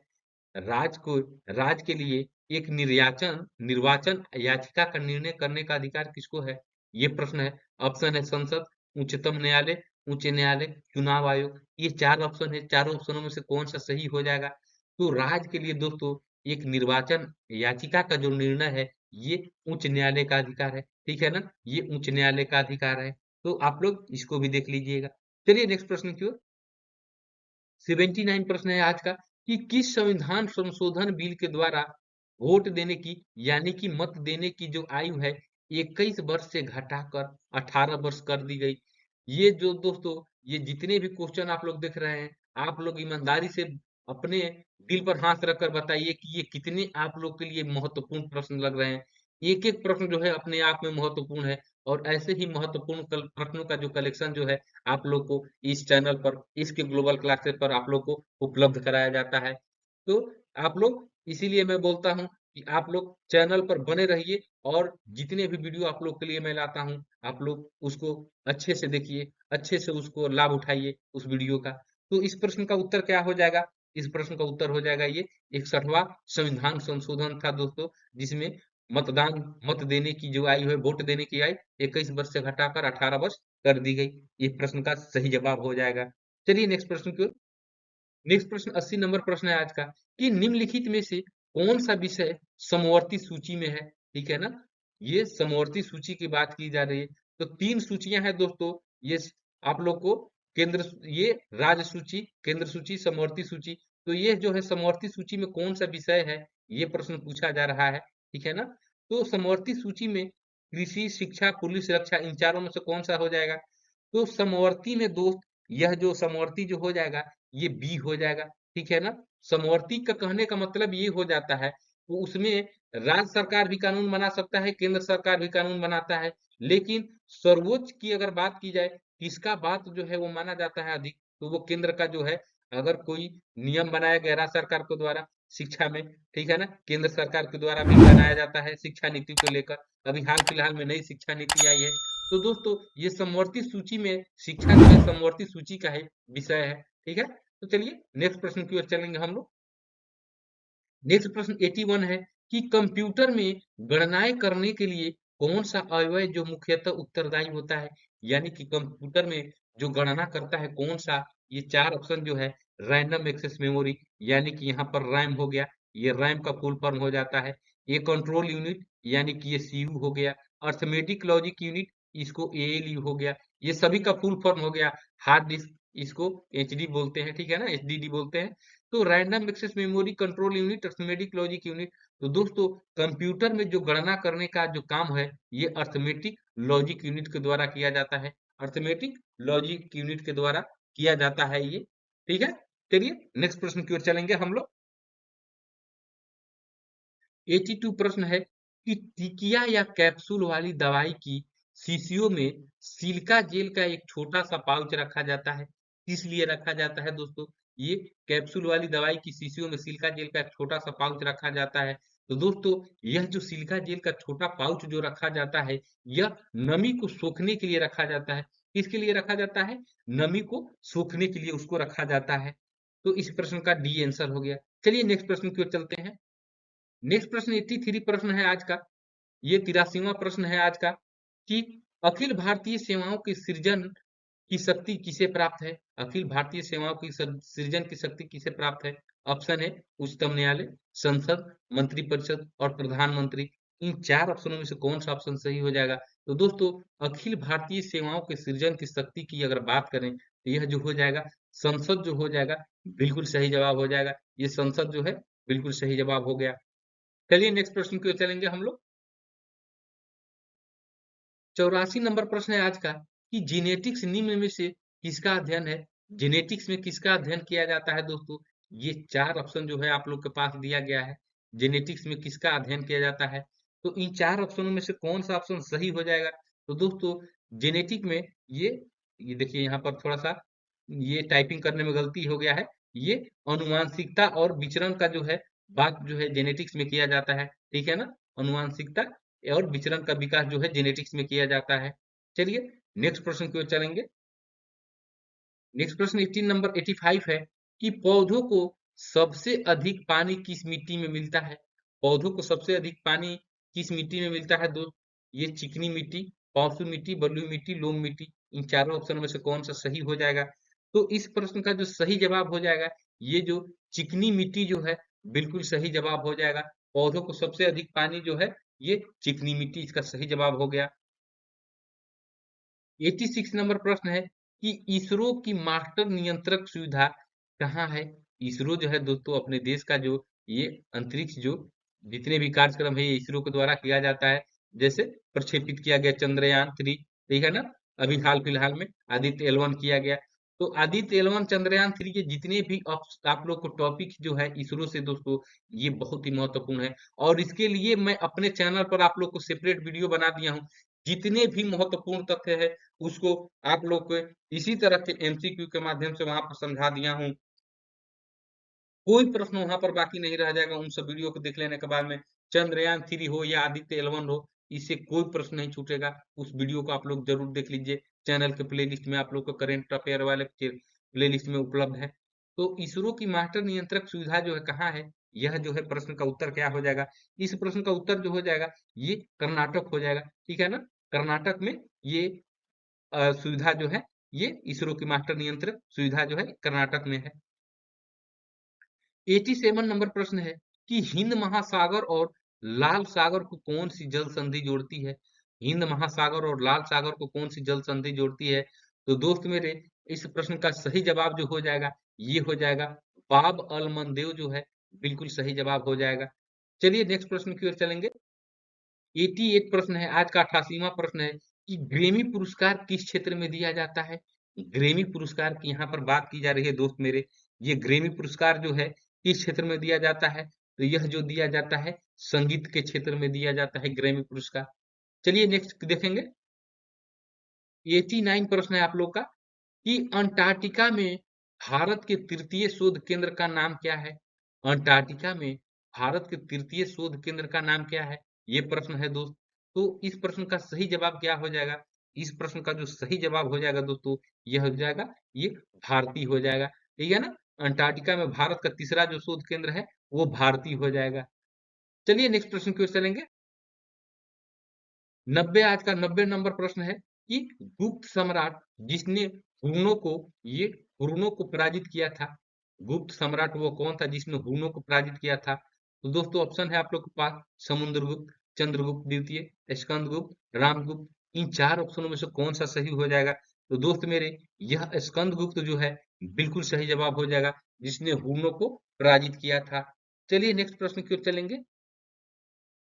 राज्य को राज्य के लिए एक निर्वाचन याचिका का निर्णय करने का अधिकार किसको है? ये प्रश्न है। ऑप्शन है संसद, उच्चतम न्यायालय, उच्च न्यायालय, चुनाव आयोग। ये 4 ऑप्शन है। चारों ऑप्शनों में से कौन सा सही हो जाएगा? तो राज्य के लिए दोस्तों एक निर्वाचन याचिका का जो निर्णय है ये उच्च न्यायालय का अधिकार है। ठीक है ना, ये उच्च न्यायालय का अधिकार है। तो आप लोग इसको भी देख लीजिएगा। चलिए नेक्स्ट प्रश्न की ओर। 79 प्रश्न है आज का कि किस संविधान संशोधन बिल के द्वारा वोट देने की यानी कि मत देने की जो आयु है 21 वर्ष से घटाकर 18 वर्ष कर दी गई। ये जो दोस्तों ये जितने भी क्वेश्चन आप लोग देख रहे हैं, आप लोग ईमानदारी से अपने दिल पर हाथ रखकर बताइए कि ये कितने आप लोग के लिए महत्वपूर्ण प्रश्न लग रहे हैं। एक एक प्रश्न जो है अपने आप में महत्वपूर्ण है और ऐसे ही महत्वपूर्ण प्रश्नों का जो कलेक्शन जो है आप लोग को इस चैनल पर, इसके ग्लोबल क्लासेस पर आप लोग को उपलब्ध कराया जाता है। तो आप लोग, इसीलिए मैं बोलता हूँ कि आप लोग चैनल पर बने रहिए और जितने भी वीडियो आप लोग के लिए मैं लाता हूँ आप लोग उसको अच्छे से देखिए, अच्छे से उसको लाभ उठाइए उस वीडियो का। तो इस प्रश्न का उत्तर क्या हो जाएगा? इस प्रश्न का उत्तर हो जाएगा ये 61वां संविधान संशोधन था दोस्तों, जिसमें मतदान मत देने की जो आयु है, वोट देने की आयु 21 वर्ष से घटाकर 18 वर्ष कर दी गई। ये प्रश्न का सही जवाब हो जाएगा। चलिए नेक्स्ट प्रश्न की ओर। नेक्स्ट प्रश्न 80 नंबर प्रश्न है आज का कि निम्नलिखित में से कौन सा विषय समवर्ती सूची में है। ठीक है ना, ये समवर्ती सूची की बात की जा रही है। तो तीन सूचियां हैं दोस्तों, ये आप लोग को केंद्र, ये राज्य सूची, केंद्र सूची, समवर्ती सूची। तो ये जो है समवर्ती सूची में कौन सा विषय है, ये प्रश्न पूछा जा रहा है। ठीक है ना, तो समवर्ती सूची में कृषि, शिक्षा, पुलिस, रक्षा, इन चारों में से कौन सा हो जाएगा। तो समवर्ती में दोस्त, यह जो समवर्ती जो हो जाएगा ये बी हो जाएगा। ठीक है ना, समवर्ती का कहने का मतलब ये हो जाता है, तो उसमें राज्य सरकार भी कानून बना सकता है, केंद्र सरकार भी कानून बनाता है, लेकिन सर्वोच्च की अगर बात की जाए, किसका बात जो है वो माना जाता है अधिक, तो वो केंद्र का जो है। अगर कोई नियम बनाया गया राज्य सरकार के द्वारा शिक्षा में, ठीक है ना, केंद्र सरकार के द्वारा भी बनाया जाता है शिक्षा नीति को लेकर। अभी हाल फिलहाल में नई शिक्षा नीति आई है। तो दोस्तों ये समवर्ती सूची में शिक्षा जो है समवर्ती सूची का ही विषय है। ठीक है, तो चलिए नेक्स्ट प्रश्न की ओर चलेंगे हम लोग। नेक्स्ट प्रश्न 81 है कि कंप्यूटर में गणनाएं करने के लिए कौन सा अवयव जो मुख्यतः उत्तरदायी होता है। यानी कि कंप्यूटर में जो गणना करता है कौन सा, ये चार ऑप्शन जो है। रैंडम एक्सेस मेमोरी, यानी कि यहाँ पर रैम हो गया, ये रैम का फुल फॉर्म हो जाता है। ये कंट्रोल यूनिट, यानी कि ये सीयू हो गया। अर्थमेटिक लॉजिक यूनिट, इसको एएलयू हो गया। ये सभी का फुल फॉर्म हो गया। हार्ड डिस्क, इसको एचडी बोलते हैं, ठीक है ना, एचडीडी बोलते हैं। तो random access memory, control unit, arithmetic logic unit. तो दोस्तों कंप्यूटर में जो गणना करने का जो काम है, ये अर्थमेटिक लॉजिक यूनिट के द्वारा किया जाता है। अर्थमेटिक लॉजिक यूनिट के द्वारा किया जाता है ये। ठीक है, चलिए नेक्स्ट प्रश्न की ओर चलेंगे हम लोग। 82 प्रश्न है कि टिकिया या कैप्सूल वाली दवाई की शीशियों में सिलिका जेल का एक छोटा सा पाउच रखा जाता है। किस लिए रखा जाता है दोस्तों, ये कैप्सूल वाली दवाई की शीशियों में सिलिका जेल का एक छोटा सा पाउच रखा जाता है। तो दोस्तों यह जो सिलिका जेल का छोटा पाउच जो रखा जाता है, यह नमी को सोखने के लिए रखा जाता है। किसके लिए रखा जाता है, नमी को सोखने के लिए उसको रखा जाता है। तो इस प्रश्न का डी आंसर हो गया। चलिए नेक्स्ट प्रश्न की ओर चलते हैं। नेक्स्ट प्रश्न 83 प्रश्न है आज का। ये 83वां प्रश्न है आज का कि अखिल भारतीय सेवाओं की सृजन की शक्ति किसे प्राप्त है। अखिल भारतीय सेवाओं की सृजन की शक्ति किसे प्राप्त है। ऑप्शन है उच्चतम न्यायालय, संसद, मंत्रिपरिषद और प्रधानमंत्री। इन चार ऑप्शनों में से कौन सा ऑप्शन सही हो जाएगा। तो दोस्तों अखिल भारतीय सेवाओं के सृजन की शक्ति की अगर बात करें तो यह जो हो जाएगा संसद जो हो जाएगा, बिल्कुल सही जवाब हो जाएगा। ये संसद जो है बिल्कुल सही जवाब हो गया। चलिए नेक्स्ट प्रश्न की ओर चलेंगे हम लोग। 84 नंबर प्रश्न है आज का कि जेनेटिक्स निम्न में से किसका अध्ययन है। जेनेटिक्स में किसका अध्ययन किया जाता है दोस्तों, ये चार ऑप्शन जो है आप लोग के पास दिया गया है। जेनेटिक्स में किसका अध्ययन किया जाता है, तो इन चार ऑप्शनों में से कौन सा ऑप्शन सही हो जाएगा। तो दोस्तों जेनेटिक में ये देखिए यहाँ पर थोड़ा सा ये टाइपिंग करने में गलती हो गया है। ये अनुवांशिकता और विचरण का जो है बात जो है जेनेटिक्स में किया जाता है। ठीक है ना, अनुवांशिकता और विचरण का विकास जो है जेनेटिक्स में किया जाता है। चलिए नेक्स्ट प्रश्न की ओर चलेंगे। नेक्स्ट प्रश्न 18 नंबर 85 है कि पौधों को सबसे अधिक पानी किस मिट्टी में मिलता है। पौधों को सबसे अधिक पानी किस मिट्टी में मिलता है दोस्त, ये चिकनी मिट्टी, पौसू मिट्टी, बलुई मिट्टी, लोम मिट्टी। इन चारों ऑप्शन में से कौन सा सही हो जाएगा। तो इस प्रश्न का जो सही जवाब हो जाएगा, ये जो चिकनी मिट्टी जो है बिल्कुल सही जवाब हो जाएगा। पौधों को सबसे अधिक पानी जो है ये चिकनी मिट्टी, इसका सही जवाब हो गया। 86 नंबर प्रश्न है कि इसरो की मास्टर नियंत्रक सुविधा कहाँ है। इसरो जो है दोस्तों अपने देश का जो ये अंतरिक्ष जो जितने भी कार्यक्रम है ये इसरो के द्वारा किया जाता है। जैसे प्रक्षेपित किया गया चंद्रयान 3, ठीक है ना, अभी हाल फिलहाल में आदित्य L1 किया गया। तो आदित्य L1 चंद्रयान 3 के जितने भी आप लोग को टॉपिक जो है इसरो से दोस्तों, ये बहुत ही महत्वपूर्ण है। और इसके लिए मैं अपने चैनल पर आप लोग को सेपरेट वीडियो बना दिया हूँ। जितने भी महत्वपूर्ण तथ्य है उसको आप लोग को इसी तरह के एमसीक्यू के माध्यम से वहां पर समझा दिया हूँ। कोई प्रश्न वहां पर बाकी नहीं रह जाएगा उन सब वीडियो को देख लेने के बाद में। चंद्रयान 3 हो या आदित्य L1 हो, इससे कोई प्रश्न नहीं छूटेगा। उस वीडियो को आप लोग जरूर देख लीजिए। चैनल के प्लेलिस्ट में आप लोग को करंट अफेयर वाले प्लेलिस्ट में उपलब्ध है। तो इसरो की मास्टर नियंत्रक सुविधा जो है कहाँ है, यह जो है प्रश्न का उत्तर क्या हो जाएगा। इस प्रश्न का उत्तर जो हो जाएगा ये कर्नाटक हो जाएगा। ठीक है ना, कर्नाटक में ये सुविधा जो है ये इसरो की मास्टर नियंत्रक सुविधा जो है कर्नाटक में है। 87 नंबर प्रश्न है कि हिंद महासागर और लाल सागर को कौन सी जल संधि जोड़ती है? हिंद महासागर और लाल सागर को कौन सी जल संधि जोड़ती है? तो दोस्त मेरे इस प्रश्न का सही जवाब जो हो जाएगा ये हो जाएगा बाब अल मंदेव जो है बिल्कुल सही जवाब हो जाएगा। चलिए नेक्स्ट प्रश्न की ओर चलेंगे। 88 प्रश्न है, आज का 88वां प्रश्न है कि ग्रेमी पुरस्कार किस क्षेत्र में दिया जाता है? ग्रेमी पुरस्कार की यहाँ पर बात की जा रही है दोस्त मेरे। ये ग्रेमी पुरस्कार जो है किस क्षेत्र में दिया जाता है? तो यह जो दिया जाता है संगीत के क्षेत्र में दिया जाता है ग्रेमी पुरस्कार। चलिए नेक्स्ट देखेंगे। 89 प्रश्न है आप लोग का कि अंटार्कटिका में भारत के तृतीय शोध केंद्र का नाम क्या है? अंटार्कटिका में भारत के तृतीय शोध केंद्र का नाम क्या है? ये प्रश्न है दोस्त। तो इस प्रश्न का सही जवाब क्या हो जाएगा? इस प्रश्न का जो सही जवाब हो जाएगा दोस्तों यह हो जाएगा ये भारती हो जाएगा। ठीक है ना? अंटार्कटिका में भारत का तीसरा जो शोध केंद्र है वो भारती हो जाएगा। चलिए नेक्स्ट प्रश्न की ओर चलेंगे। 90 आज का 90 नंबर प्रश्न है कि गुप्त सम्राट जिसने हुनों को ये हुनों को पराजित किया था। गुप्त सम्राट वो कौन था जिसने हुनों को पराजित किया था? तो दोस्तों ऑप्शन है आप लोग के पास समुद्रगुप्त, चंद्रगुप्त द्वितीय, स्कंदगुप्त, रामगुप्त। इन चार ऑप्शनों में से कौन सा सही हो जाएगा? तो दोस्त मेरे यह स्कंदगुप्त जो है बिल्कुल सही जवाब हो जाएगा जिसने हुनों को पराजित किया था। चलिए नेक्स्ट प्रश्न की ओर चलेंगे।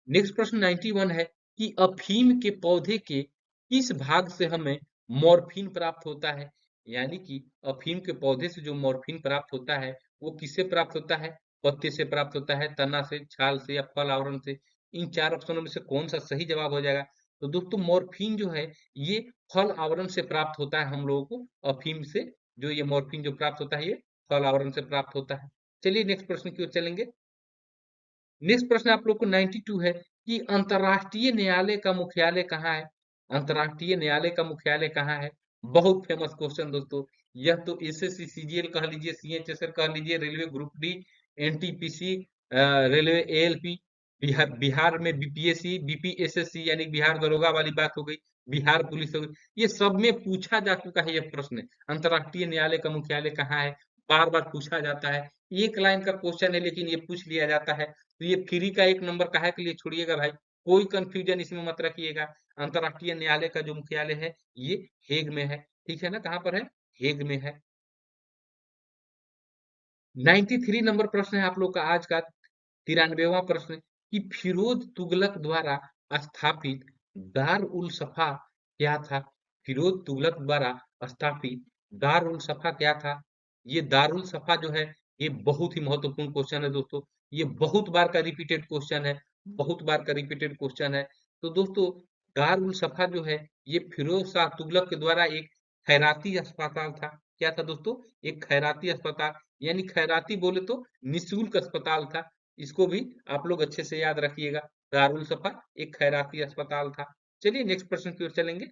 नेक्स्ट प्रश्न 91 है कि अफीम के पौधे के किस भाग से हमें मॉर्फिन प्राप्त होता है? यानी कि अफीम के पौधे से जो मॉर्फिन प्राप्त होता है वो किससे प्राप्त होता है? पत्ते से प्राप्त होता है, तना से, छाल से या फल आवरण से? इन चार ऑप्शनों में से कौन सा सही जवाब हो जाएगा? तो दोस्तों मॉर्फिन जो है ये फल आवरण से प्राप्त होता है हम लोगों को। अफीम से जो ये मॉर्फिन जो प्राप्त होता है ये फल आवरण से प्राप्त होता है। चलिए नेक्स्ट प्रश्न की ओर चलेंगे। नेक्स्ट प्रश्न आप लोग को 92 है कि अंतरराष्ट्रीय न्यायालय का मुख्यालय कहाँ है? अंतरराष्ट्रीय न्यायालय का मुख्यालय कहाँ है? बहुत फेमस क्वेश्चन दोस्तों। यह तो एसएससी सीजीएल कह लीजिए, सीएचएसएल कह लीजिए, railway group D, NTPC, railway ALP, Bihar Bihar में बीपीएससी, बीपीएसएससी यानी बिहार दरोगा वाली बात हो गई, बिहार पुलिस हो गई। ये सब में पूछा जा चुका है यह प्रश्न। अंतरराष्ट्रीय न्यायालय का मुख्यालय कहाँ है? बार बार पूछा जाता है। एक लाइन का क्वेश्चन है लेकिन ये पूछ लिया जाता है। तो ये फ्री का 1 नंबर काहे के लिए छोड़िएगा भाई, कोई कंफ्यूजन इसमें मत रखिएगा। अंतरराष्ट्रीय न्यायालय का जो मुख्यालय है ये हेग में है। ठीक है ना? कहाँ पर है? हेग में है। 93 नंबर प्रश्न है आप लोग का आज का 93वां प्रश्न कि फिरोज तुगलक द्वारा स्थापित दार उल सफा क्या था? फिरोज तुगलक द्वारा स्थापित दार उल सफा क्या था? ये दारुल सफा जो है ये बहुत ही महत्वपूर्ण क्वेश्चन है दोस्तों। ये बहुत बार का रिपीटेड क्वेश्चन है, बहुत बार का रिपीटेड क्वेश्चन है। तो दोस्तों दार उल सफा जो है ये फिरोज शाह तुगलक के द्वारा एक खैराती अस्पताल था। क्या था दोस्तों? एक खैराती अस्पताल, यानी खैराती बोले तो निःशुल्क अस्पताल था। इसको भी आप लोग अच्छे से याद रखिएगा। दारुल सफा एक खैराती अस्पताल था। चलिए नेक्स्ट प्रश्न की ओर चलेंगे।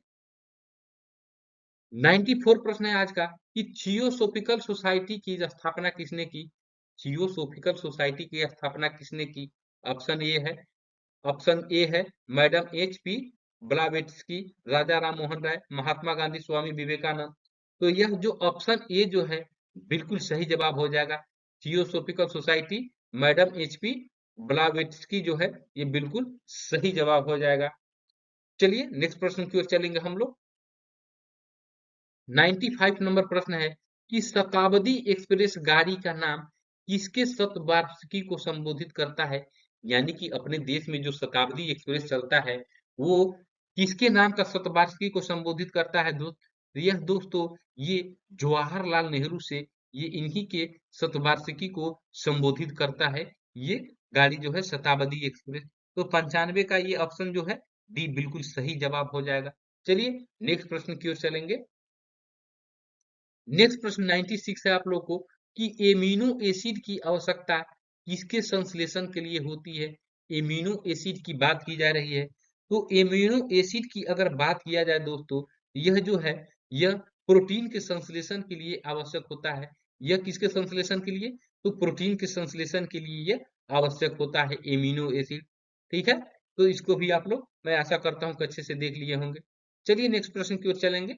94 प्रश्न है आज का कि थियोसोफिकल सोसाइटी की स्थापना किसने की? थियोसोफिकल सोसाइटी की स्थापना किसने की? ऑप्शन ए है ऑप्शन ए है मैडम एच पी ब्लावेट्स्की, राजा राम मोहन राय, महात्मा गांधी, स्वामी विवेकानंद। तो यह जो ऑप्शन ए जो है बिल्कुल सही जवाब हो जाएगा। Theosophical society madam H P Blavatsky जो है ये बिल्कुल सही जवाब हो जाएगा। चलिए नेक्स्ट प्रश्न की ओर चलेंगे हम लोग। 95 नंबर प्रश्न है कि शताब्दी एक्सप्रेस गाड़ी का नाम किसके शतवार्षिकी को संबोधित करता है? यानी कि अपने देश में जो शताब्दी एक्सप्रेस चलता है वो किसके नाम का शतवार्षिकी को संबोधित करता है दोस्त? यह दोस्तों ये जवाहरलाल नेहरू से ये इन्हीं के शतवार्षिकी को संबोधित करता है। ये गाड़ी जो है शताब्दी एक्सप्रेस। तो 95 का ये ऑप्शन जो है डी बिल्कुल सही जवाब हो जाएगा। चलिए नेक्स्ट प्रश्न की ओर चलेंगे। नेक्स्ट प्रश्न 96 है आप लोग को कि एमिनो एसिड की आवश्यकता किसके संश्लेषण के लिए होती है? एमिनो एसिड की बात की जा रही है। तो एमिनो एसिड की अगर बात किया जाए दोस्तों, यह जो है यह प्रोटीन के संश्लेषण के लिए आवश्यक होता है। यह किसके संश्लेषण के लिए? तो प्रोटीन के संश्लेषण के लिए यह आवश्यक होता है एमिनो एसिड। ठीक है? तो इसको भी आप लोग मैं आशा करता हूं कि अच्छे से देख लिए होंगे। चलिए नेक्स्ट प्रश्न की ओर चलेंगे।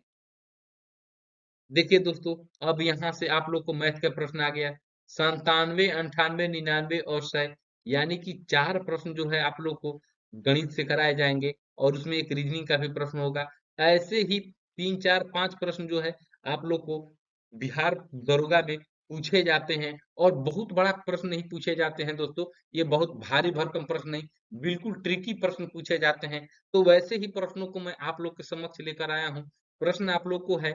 देखिए दोस्तों, अब यहाँ से आप लोग को मैथ का प्रश्न आ गया। 97, 98, 99 और 100 यानी कि 4 प्रश्न जो है आप लोग को गणित से कराए जाएंगे और उसमें एक रीजनिंग का भी प्रश्न होगा। ऐसे ही 3, 4, 5 प्रश्न जो है आप लोग को बिहार दरोगा में पूछे जाते हैं और बहुत बड़ा प्रश्न नहीं पूछे जाते हैं दोस्तों। ये बहुत भारी भरकम प्रश्न नहीं, बिल्कुल ट्रिकी प्रश्न पूछे जाते हैं। तो वैसे ही प्रश्नों को मैं आप लोग के समक्ष लेकर आया हूँ। प्रश्न आप लोग को है,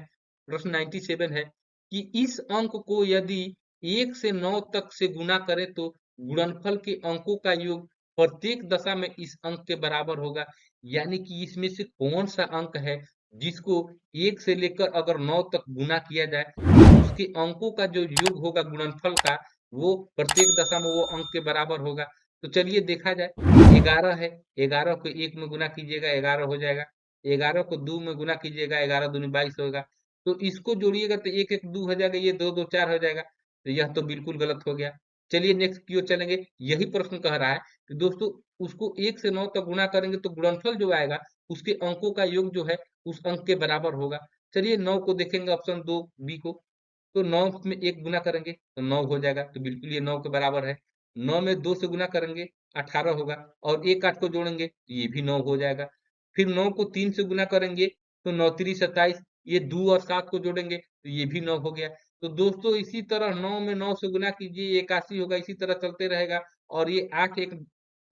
प्रश्न 97 है कि इस अंक को यदि 1 से 9 तक से गुणा करें तो गुणनफल के अंकों का योग प्रत्येक दशा में इस अंक के बराबर होगा। यानी कि इसमें से कौन सा अंक है जिसको 1 से लेकर अगर 9 तक गुणा किया जाए तो उसके अंकों का जो योग होगा गुणनफल का, वो प्रत्येक दशा में वो अंक के बराबर होगा। तो चलिए देखा जाए। 11 है, 11 को 1 में गुणा कीजिएगा 11 हो जाएगा। 11 को 2 में गुणा कीजिएगा 11 दूनी 22 होगा। तो इसको जोड़िएगा तो 1 1 2 हो जाएगा, ये 2 2 4 हो जाएगा। तो यह तो बिल्कुल गलत हो गया। चलिए नेक्स्ट की ओर चलेंगे। यही प्रश्न कह रहा है कि दोस्तों उसको 1 से 9 तक गुणा करेंगे तो गुणनफल जो आएगा उसके अंकों का योग जो है उस अंक के बराबर होगा। चलिए 9 को देखेंगे, ऑप्शन 2 बी को। तो 9 में 1 गुना करेंगे तो 9 हो जाएगा, तो बिल्कुल ये 9 के बराबर है। 9 में 2 से गुना करेंगे 18 होगा और 1 8 को जोड़ेंगे तो ये भी 9 हो जाएगा। फिर 9 को 3 से गुना करेंगे तो 9 3 27, ये 2 और 7 को जोड़ेंगे तो ये भी 9 हो गया। तो दोस्तों इसी तरह 9 में 9 से गुना कीजिए 81 होगा, इसी तरह चलते रहेगा और ये 8 1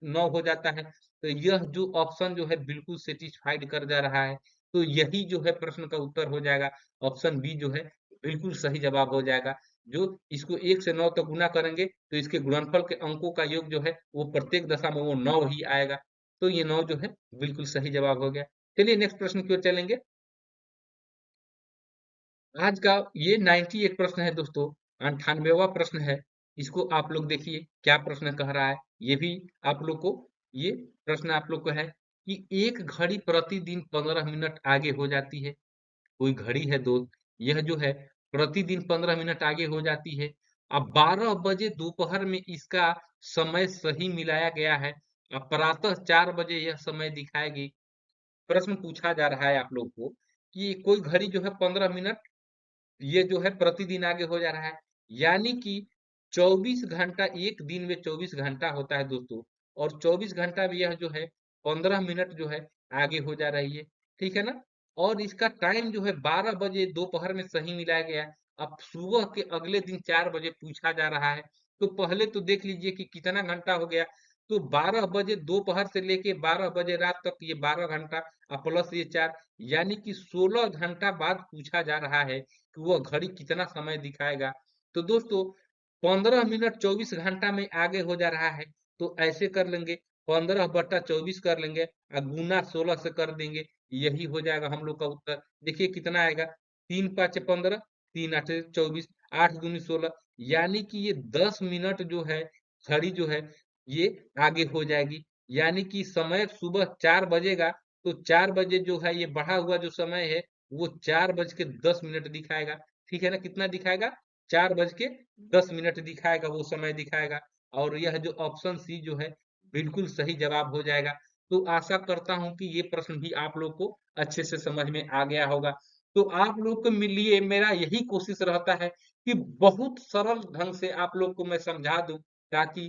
9 हो जाता है। तो यह जो ऑप्शन जो है बिल्कुल सेटिस्फाइड कर जा रहा है। तो यही जो है प्रश्न का उत्तर हो जाएगा। ऑप्शन बी जो है बिल्कुल सही जवाब हो जाएगा। जो इसको 1 से 9 तक गुना करेंगे तो इसके गुणनफल के अंकों का योग जो है वो प्रत्येक दशा में वो 9 ही आएगा। तो ये 9 जो है बिल्कुल सही जवाब हो गया। चलिए नेक्स्ट प्रश्न की ओर चलेंगे। आज का ये 98 प्रश्न है दोस्तों, 98वां प्रश्न है। इसको आप लोग देखिए क्या प्रश्न कह रहा है। ये भी आप लोग को ये प्रश्न आप लोग को है कि एक घड़ी प्रतिदिन 15 मिनट आगे हो जाती है। कोई घड़ी है दोस्त, यह जो है प्रतिदिन 15 मिनट आगे हो जाती है। अब 12 बजे दोपहर में इसका समय सही मिलाया गया है। अब प्रातः 4 बजे यह समय दिखाएगी। प्रश्न पूछा जा रहा है आप लोग को कि कोई घड़ी जो है 15 मिनट ये जो है प्रतिदिन आगे हो जा रहा है। यानी कि 24 घंटा, एक दिन में 24 घंटा होता है दोस्तों और 24 घंटा में यह जो है 15 मिनट जो है आगे हो जा रही है। ठीक है ना? और इसका टाइम जो है 12 बजे दोपहर में सही मिलाया गया है। अब सुबह के अगले दिन 4 बजे पूछा जा रहा है। तो पहले तो देख लीजिए कि कितना घंटा हो गया। तो 12 बजे दोपहर से लेके 12 बजे रात तक ये 12 घंटा प्लस ये 4 यानी कि 16 घंटा बाद पूछा जा रहा है कि वह घड़ी कितना समय दिखाएगा। तो दोस्तों 15 मिनट 24 घंटा में आगे हो जा रहा है। तो ऐसे कर लेंगे, 15/24 कर लेंगे और गुना 16 से कर देंगे। यही हो जाएगा हम लोग का उत्तर। देखिए कितना आएगा, 3 5 15, 3 8 24, 8 दूनी 16 यानी कि ये 10 मिनट जो है घड़ी जो है ये आगे हो जाएगी। यानी कि समय सुबह 4 बजेगा तो 4 बजे जो है ये बढ़ा हुआ जो समय है वो 4:10 दिखाएगा। ठीक है ना? कितना दिखाएगा? 4:10 दिखाएगा, वो समय दिखाएगा। और यह जो ऑप्शन सी जो है बिल्कुल सही जवाब हो जाएगा। तो आशा करता हूं कि ये प्रश्न भी आप लोग को अच्छे से समझ में आ गया होगा। तो आप लोग के लिए मेरा यही कोशिश रहता है कि बहुत सरल ढंग से आप लोग को मैं समझा दूं ताकि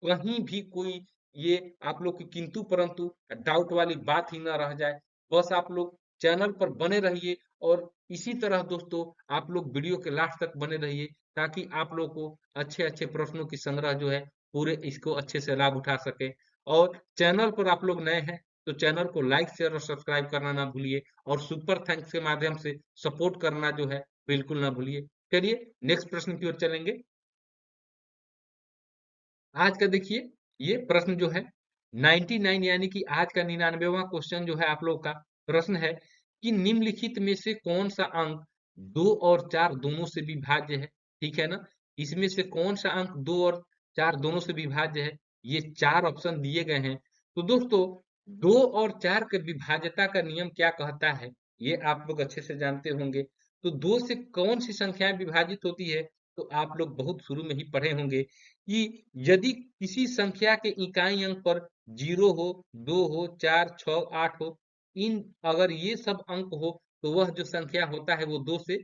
कहीं भी कोई ये आप लोग की किंतु परंतु डाउट वाली बात ही ना रह जाए। बस आप लोग चैनल पर बने रहिए और इसी तरह दोस्तों आप लोग वीडियो के लास्ट तक बने रहिए ताकि आप लोग को अच्छे-अच्छे प्रश्नों की संग्रह जो है पूरे इसको अच्छे से लाभ उठा सके। और चैनल पर आप लोग नए हैं तो चैनल को लाइक, शेयर और सब्सक्राइब करना ना भूलिए और सुपर थैंक्स के माध्यम से सपोर्ट करना जो है बिल्कुल ना भूलिए। चलिए नेक्स्ट प्रश्न की ओर चलेंगे। आज का देखिए ये प्रश्न जो है 99 यानी कि आज का 99वां क्वेश्चन जो है आप लोग का प्रश्न है कि निम्नलिखित में से कौन सा अंक 2 और 4 दोनों से विभाज्य है। ठीक है ना? इसमें से कौन सा अंक 2 और 4 दोनों से विभाज्य है। ये 4 ऑप्शन दिए गए हैं। तो दोस्तों 2 और 4 के विभाज्यता का नियम क्या कहता है ये आप लोग अच्छे से जानते होंगे। तो 2 से कौन सी संख्याएं विभाजित होती है तो आप लोग बहुत शुरू में ही पढ़े होंगे कि यदि किसी संख्या के इकाई अंक पर 0 हो, 2 हो, 4, 6, 8 हो, इन अगर ये सब अंक हो तो वह जो संख्या होता है वो 2 से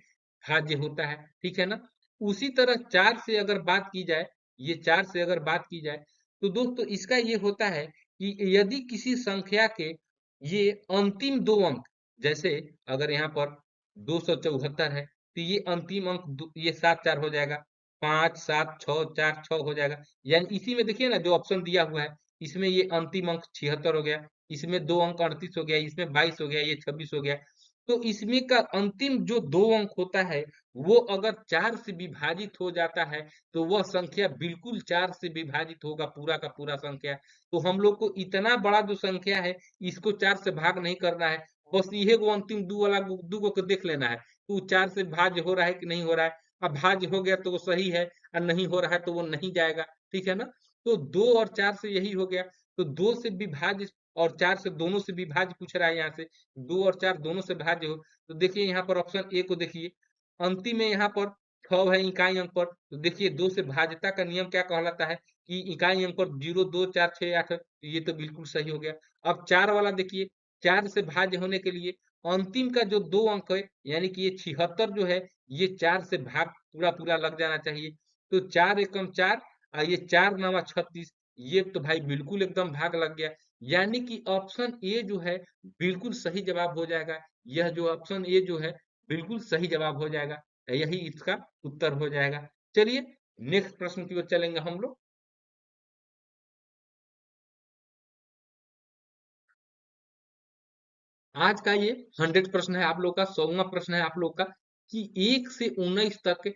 भाज्य होता है, ठीक है ना। उसी तरह 4 से अगर बात की जाए, ये 4 से अगर बात की जाए, तो दोस्तों इसका ये होता है कि यदि किसी संख्या के ये अंतिम 2 अंक, जैसे अगर यहाँ पर 274 है, तो ये अंतिम अंक ये 7 4 हो जाएगा, 5 7 6 4 6 हो जाएगा। यानी इसी में देखिए ना जो ऑप्शन दिया हुआ है, इसमें ये अंतिम अंक 76 हो गया, इसमें 2 अंक 38 हो गया, इसमें 22 हो गया, ये 26 हो गया। तो इसमें का अंतिम जो 2 अंक होता है, वो अगर 4 से विभाजित हो जाता है, तो वह संख्या बिल्कुल 4 से विभाजित होगा, पूरा का पूरा संख्या। तो हम लोग को इतना बड़ा जो संख्या है, इसको 4 से भाग नहीं करना है, बस ये वो अंतिम 2 वाला 2 को देख लेना है, तो 4 से भाज्य हो रहा है कि नहीं हो रहा है। अब भाज्य हो गया तो वो सही है, और नहीं हो रहा है तो वो नहीं जाएगा, ठीक है ना। तो 2 और 4 से यही हो गया, तो 2 से विभाज्य और 4 से दोनों से विभाज्य पूछ रहा है यहाँ से, 2 और 4 दोनों से भाज्य हो, तो देखिए यहाँ पर ऑप्शन ए को देखिए, अंतिम में यहाँ पर 6 है इकाई अंक पर, तो देखिए 2 से भाज्यता का नियम क्या कहलाता है कि इकाई अंक पर 0 2 4 6 8, तो ये तो बिल्कुल सही हो गया। अब 4 वाला देखिए, 4 से भाज्य होने के लिए अंतिम का जो 2 अंक है, यानी कि ये 76 जो है, ये 4 से भाग पूरा पूरा लग जाना चाहिए। तो 4 एकम 4, और ये 4 नवा 36, ये तो भाई बिल्कुल एकदम भाग लग गया। यानी कि ऑप्शन ए जो है बिल्कुल सही जवाब हो जाएगा। यह जो ऑप्शन ए जो है बिल्कुल सही जवाब हो जाएगा, यही इसका उत्तर हो जाएगा। चलिए नेक्स्ट प्रश्न की ओर चलेंगे हम लोग। आज का ये 100 प्रश्न है आप लोग का, 100वां प्रश्न है आप लोग का, कि 1 से 19 तक,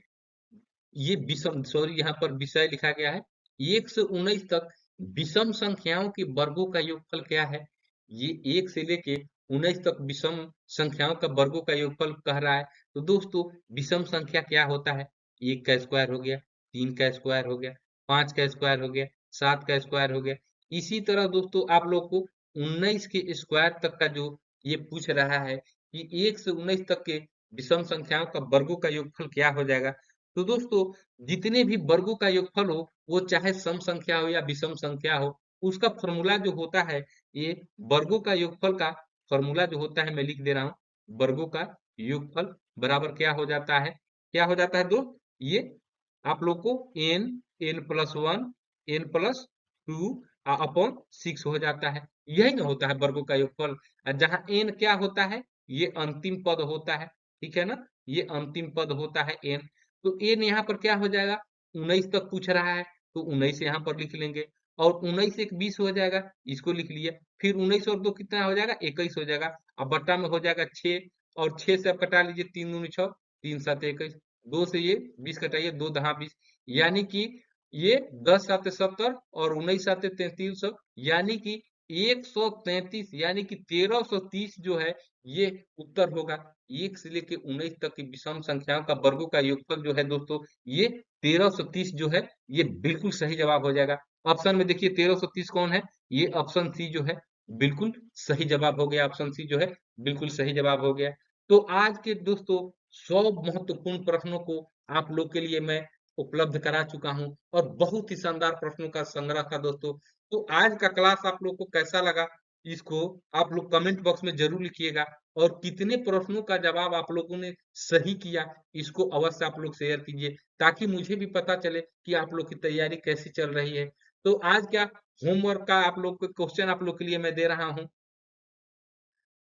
ये विषम, सॉरी यहाँ पर विषय लिखा गया है, 1 से 19 तक विषम संख्याओं के वर्गों का योगफल क्या है। ये 1 से लेके 19 तक विषम संख्याओं का वर्गों का योगफल कह रहा है। तो दोस्तों विषम संख्या क्या होता है, 1 का स्क्वायर हो गया, 3 का स्क्वायर हो गया, 5 का स्क्वायर हो गया, 7 का स्क्वायर हो गया। इसी तरह दोस्तों आप लोग को 19 के स्क्वायर तक का जो ये पूछ रहा है कि 1 से 19 तक के विषम संख्याओं का वर्गों का योगफल क्या हो जाएगा। तो दोस्तों जितने भी वर्गों का योगफल हो, वो चाहे सम संख्या हो या विषम संख्या हो, उसका फॉर्मूला जो होता है, ये वर्गों का योगफल का फॉर्मूला जो होता है, मैं लिख दे रहा हूँ, वर्गों का योगफल बराबर क्या हो जाता है, क्या हो जाता है दोस्त, ये आप लोग को एन, n+1, n+2 अपॉन 6 हो जाता है। यही ना होता है वर्गों का योगफल। जहां एन क्या होता है, ये अंतिम पद होता है, ठीक है ना, ये अंतिम पद होता है एन। तो एन यहाँ पर क्या हो जाएगा, 19 तक पूछ रहा है, तो 19 यहाँ पर लिख लेंगे, और 19 एक 20 हो जाएगा, इसको लिख लिया। फिर 19 और 2 कितना हो जाएगा, 21 हो जाएगा। अब बट्टा में हो जाएगा 6, और 6 से आप कटा लीजिए, 3 दूनी 6, 3 7 21, 2 से ये 20 कटाइए, 2 दहा 20, यानी कि ये 10 साते 70 और 19 साते 33, यानी कि 133, यानी कि 1330 जो है ये उत्तर होगा। 1 से लेके 19 तक की विषम संख्याओं का वर्गों का योगफल जो है दोस्तों, ये 1330 जो है, ये बिल्कुल सही जवाब हो जाएगा। ऑप्शन में देखिए 1330 कौन है, ये ऑप्शन सी जो है बिल्कुल सही जवाब हो गया, ऑप्शन सी जो है बिल्कुल सही जवाब हो गया। तो आज के दोस्तों 100 महत्वपूर्ण प्रश्नों को आप लोग के लिए मैं उपलब्ध करा चुका हूं, और बहुत ही शानदार प्रश्नों का संग्रह था दोस्तों। तो आज का क्लास आप लोग को कैसा लगा, इसको आप लोग कमेंट बॉक्स में जरूर लिखिएगा, और कितने प्रश्नों का जवाब आप लोगों ने सही किया, इसको अवश्य आप लोग शेयर कीजिए, ताकि मुझे भी पता चले कि आप लोग की तैयारी कैसी चल रही है। तो आज क्या होमवर्क का आप लोग को क्वेश्चन आप लोग के लिए मैं दे रहा हूँ।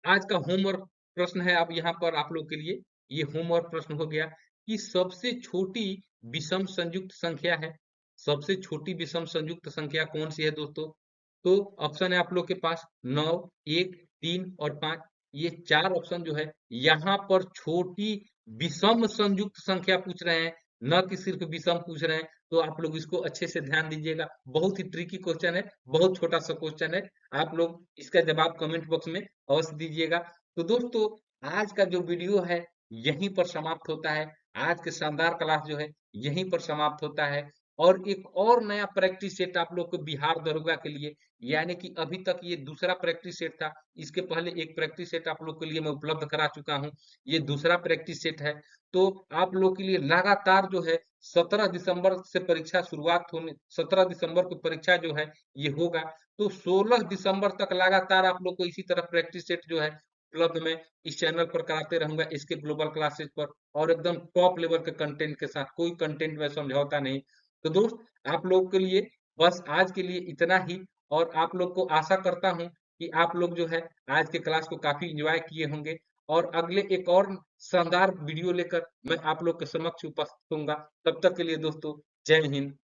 आज का होमवर्क प्रश्न है, अब यहाँ पर आप लोग के लिए ये होमवर्क प्रश्न हो गया कि सबसे छोटी विषम संयुक्त संख्या है, सबसे छोटी विषम संयुक्त संख्या कौन सी है दोस्तों। तो ऑप्शन है आप लोग के पास 9, 1, 3 और 5। ये चार ऑप्शन जो है, यहाँ पर छोटी विषम संयुक्त संख्या पूछ रहे हैं, न कि सिर्फ विषम पूछ रहे हैं। तो आप लोग इसको अच्छे से ध्यान दीजिएगा, बहुत ही ट्रिकी क्वेश्चन है, बहुत छोटा सा क्वेश्चन है। आप लोग इसका जवाब कमेंट बॉक्स में अवश्य दीजिएगा। तो दोस्तों आज का जो वीडियो है यहीं पर समाप्त होता है, आज के शानदार क्लास जो है यहीं पर समाप्त होता है। और एक और नया प्रैक्टिस सेट आप लोग को बिहार दरोगा के लिए, यानी कि अभी तक ये दूसरा प्रैक्टिस सेट था, इसके पहले एक प्रैक्टिस सेट आप लोग के लिए मैं उपलब्ध करा चुका हूँ, ये दूसरा प्रैक्टिस सेट है। तो आप लोग के लिए लगातार जो है 17 दिसंबर से परीक्षा शुरुआत होने, 17 दिसंबर को परीक्षा जो है ये होगा, तो 16 दिसंबर तक लगातार आप लोग को इसी तरह प्रैक्टिस सेट जो है उपलब्ध मैं इस चैनल पर कराते रहूंगा, इसके ग्लोबल क्लासेस पर, और एकदम टॉप लेवल के कंटेंट के साथ। कोई कंटेंट में समझौता नहीं। तो दोस्त, आप लोग के लिए बस आज के लिए इतना ही, और आप लोग को आशा करता हूं कि आप लोग जो है आज के क्लास को काफी एंजॉय किए होंगे, और अगले एक और शानदार वीडियो लेकर मैं आप लोग के समक्ष उपस्थित होऊंगा। तब तक के लिए दोस्तों, जय हिंद।